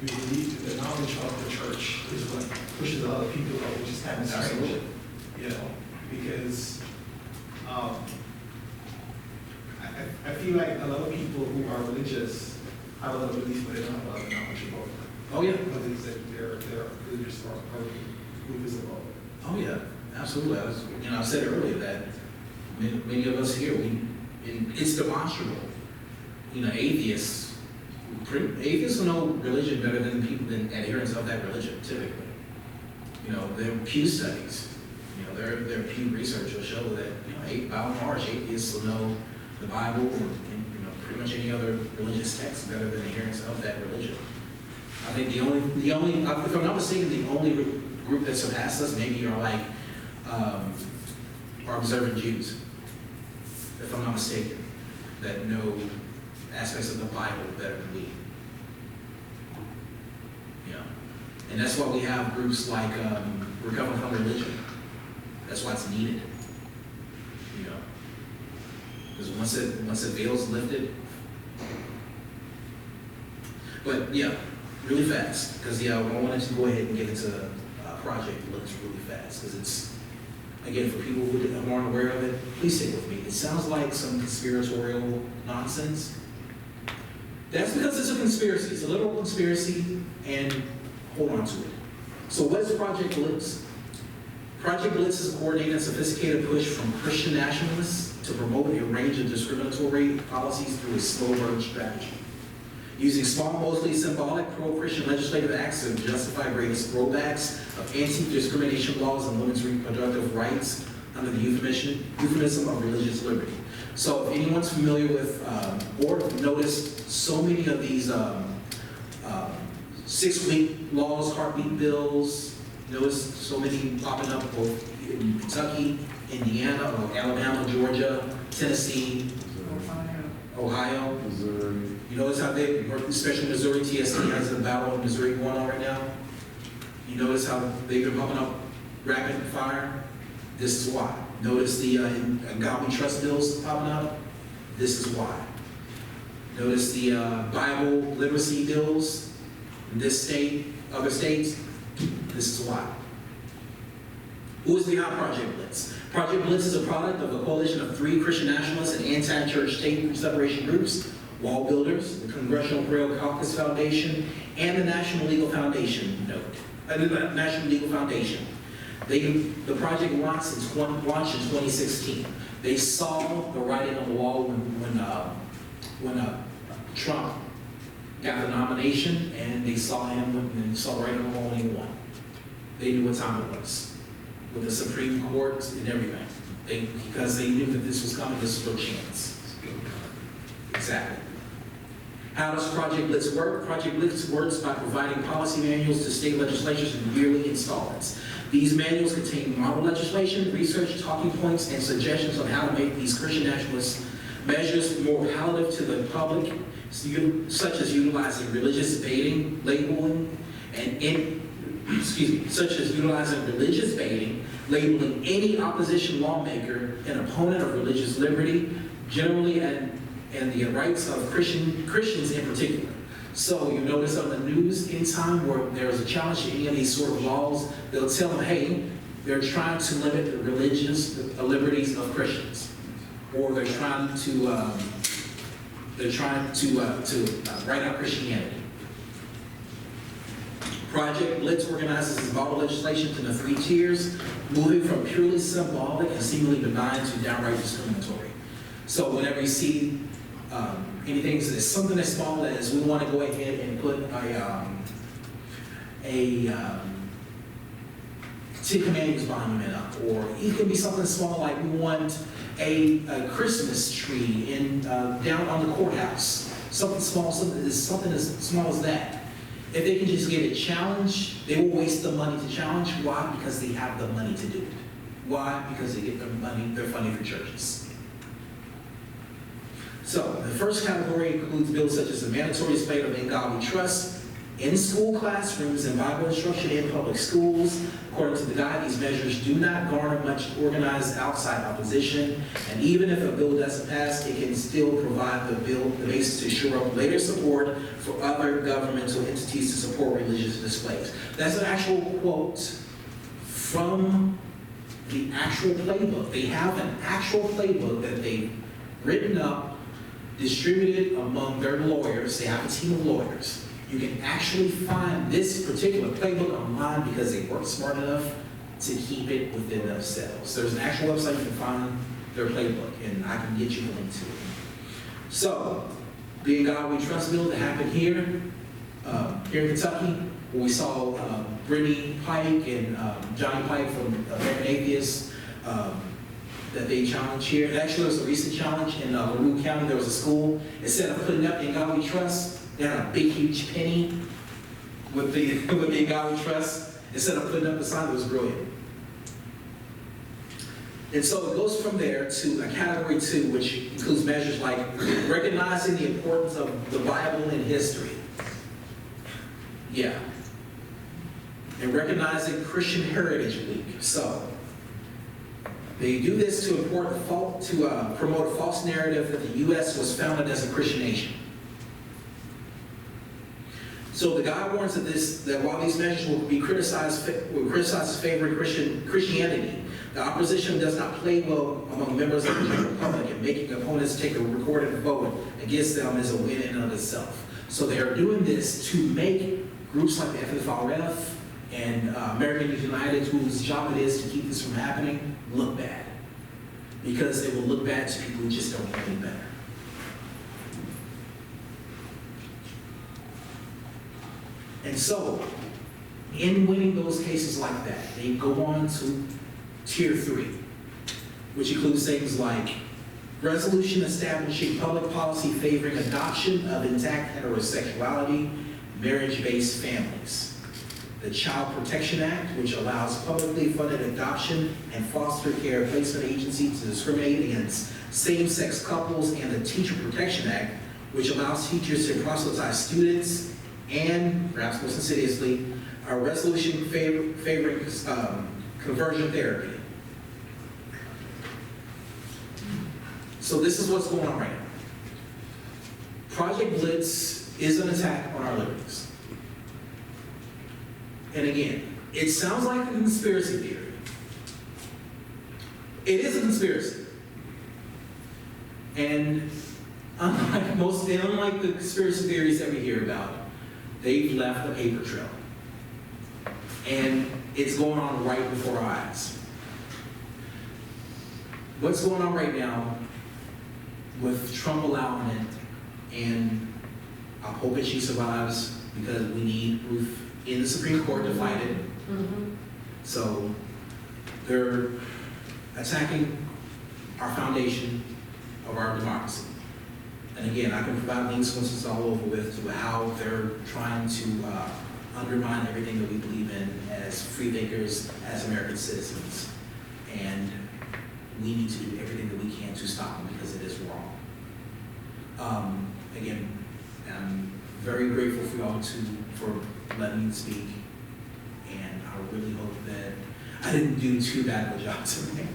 you believe, the knowledge of the church is what pushes a lot of people out, which is kind of strange, because I feel like a lot of people who are religious have a lot of beliefs, but they don't have a lot of knowledge about them. Oh yeah. What it is that they're religious or group is about. Oh yeah, absolutely. I said earlier that many of us here, it's demonstrable. Atheists know religion better than people than adherents of that religion, typically. Their Pew studies, their Pew research will show that, by and large, atheists will know the Bible and pretty much any other religious text better than adherents of that religion. I think the only, if I'm not mistaken, the only group that surpassed us maybe are like our observant Jews, if I'm not mistaken, that know aspects of the Bible better than we. And that's why we have groups like Recovering from Religion. That's why it's needed. Because once the veil's lifted. But yeah, really fast. Because I wanted to go ahead and get into Project Blitz really fast. Because it's, again, for people who aren't aware of it, please stick with me. It sounds like some conspiratorial nonsense. That's because it's a conspiracy. It's a literal conspiracy, and hold on to it. So what is Project Blitz? Project Blitz is a coordinated and sophisticated push from Christian nationalists to promote a range of discriminatory policies through a slow burn strategy. Using small, mostly symbolic pro-Christian legislative acts to justify greatest throwbacks of anti-discrimination laws and women's reproductive rights, under the euphemism of religious liberty. So if anyone's familiar with, or noticed so many of these 6-week laws, heartbeat bills, notice so many popping up both in Kentucky, Indiana, or Alabama, Georgia, Tennessee, Ohio. Missouri. You notice how they, especially Missouri, TST has a battle in Missouri going on right now? You notice how they've been popping up rapid fire? This is why. Notice the God We Trust bills popping up? This is why. Notice the Bible literacy bills in this state, other states? This is why. Who is behind Project Blitz? Project Blitz is a product of a coalition of 3 Christian nationalist and anti-church state separation groups: Wall Builders, the Congressional Prayer Caucus Foundation, and the National Legal Foundation. The National Legal Foundation. The project launched in 2016. They saw the writing on the wall when Trump got the nomination, and they saw him and they saw the writing on the wall when he won. They knew what time it was, with the Supreme Court and everything. Because they knew that this was coming, this was their chance. Exactly. How does Project Blitz work? Project Blitz works by providing policy manuals to state legislatures in yearly installments. These manuals contain model legislation, research, talking points, and suggestions on how to make these Christian nationalist measures more palatable to the public, such as utilizing religious baiting, labeling, labeling any opposition lawmaker an opponent of religious liberty, generally, and the rights of Christians in particular. So you notice on the news, anytime where there's a challenge to any of these sort of laws, they'll tell them, hey, they're trying to limit the religious liberties of Christians, or they're trying to write out Christianity. Project Blitz organizes its model legislation into the 3 tiers, moving from purely symbolic and seemingly benign to downright discriminatory. So whenever you see anything, it's something as small as we want to go ahead and put a 10 Commandments monument up, or it could be something small like we want a Christmas tree in down on the courthouse. Something as small as that. If they can just get a challenge, they will waste the money to challenge. Why? Because they have the money to do it. Why? Because they get their funding for churches. So the first category includes bills such as the mandatory display of In God We Trust in school classrooms and Bible instruction in public schools. According to the guide, these measures do not garner much organized outside opposition, and even if a bill doesn't pass, it can still provide the basis to shore up later support for other governmental entities to support religious displays. That's an actual quote from the actual playbook. They have an actual playbook that they've written up, distributed among their lawyers. They have a team of lawyers. You can actually find this particular playbook online because they work smart enough to keep it within themselves. There's an actual website you can find their playbook, and I can get you the link to it. So, the In God We Trust bill that happened here in Kentucky, where we saw Brittany Pike and Johnny Pike from American Atheists, that they challenged here. Actually, there was a recent challenge in LaRue County. There was a school. Instead of putting up In God We Trust, they had a big, huge penny with the In God We Trust. Instead of putting up the sign, it was brilliant. And so it goes from there to a category 2, which includes measures like recognizing the importance of the Bible in history. Yeah. And recognizing Christian Heritage Week. So they do this to promote a false narrative that the U.S. was founded as a Christian nation. So the guide warns that while these measures will criticized as favoring Christianity, the opposition does not play well among members of the general public, and making opponents take a recorded vote against them is a win in and of itself. So they are doing this to make groups like the FFRF and American United, whose job it is to keep this from happening, look bad. Because it will look bad to people who just don't know any better. And so, in winning those cases like that, they go on to tier 3. which includes things like resolution establishing public policy favoring adoption of intact heterosexuality, marriage-based families. The Child Protection Act, which allows publicly funded adoption and foster care placement agencies to discriminate against same-sex couples, and the Teacher Protection Act, which allows teachers to proselytize students, and, perhaps most insidiously, a resolution favoring conversion therapy. So this is what's going on right now. Project Blitz is an attack on our liberties. And again, it sounds like a conspiracy theory. It is a conspiracy. And unlike the conspiracy theories that we hear about, they've left a paper trail. And it's going on right before our eyes. What's going on right now with Trump allowing it, and I'm hoping she survives because we need Ruth in the Supreme Court to fight it. So they're attacking our foundation of our democracy. And again, I can provide links once it's all over with to how they're trying to undermine everything that we believe in as freethinkers, as American citizens. And we need to do everything that we can to stop them because it is wrong. Again, I'm very grateful for y'all for letting me speak. And I really hope that I didn't do too bad of a job tonight.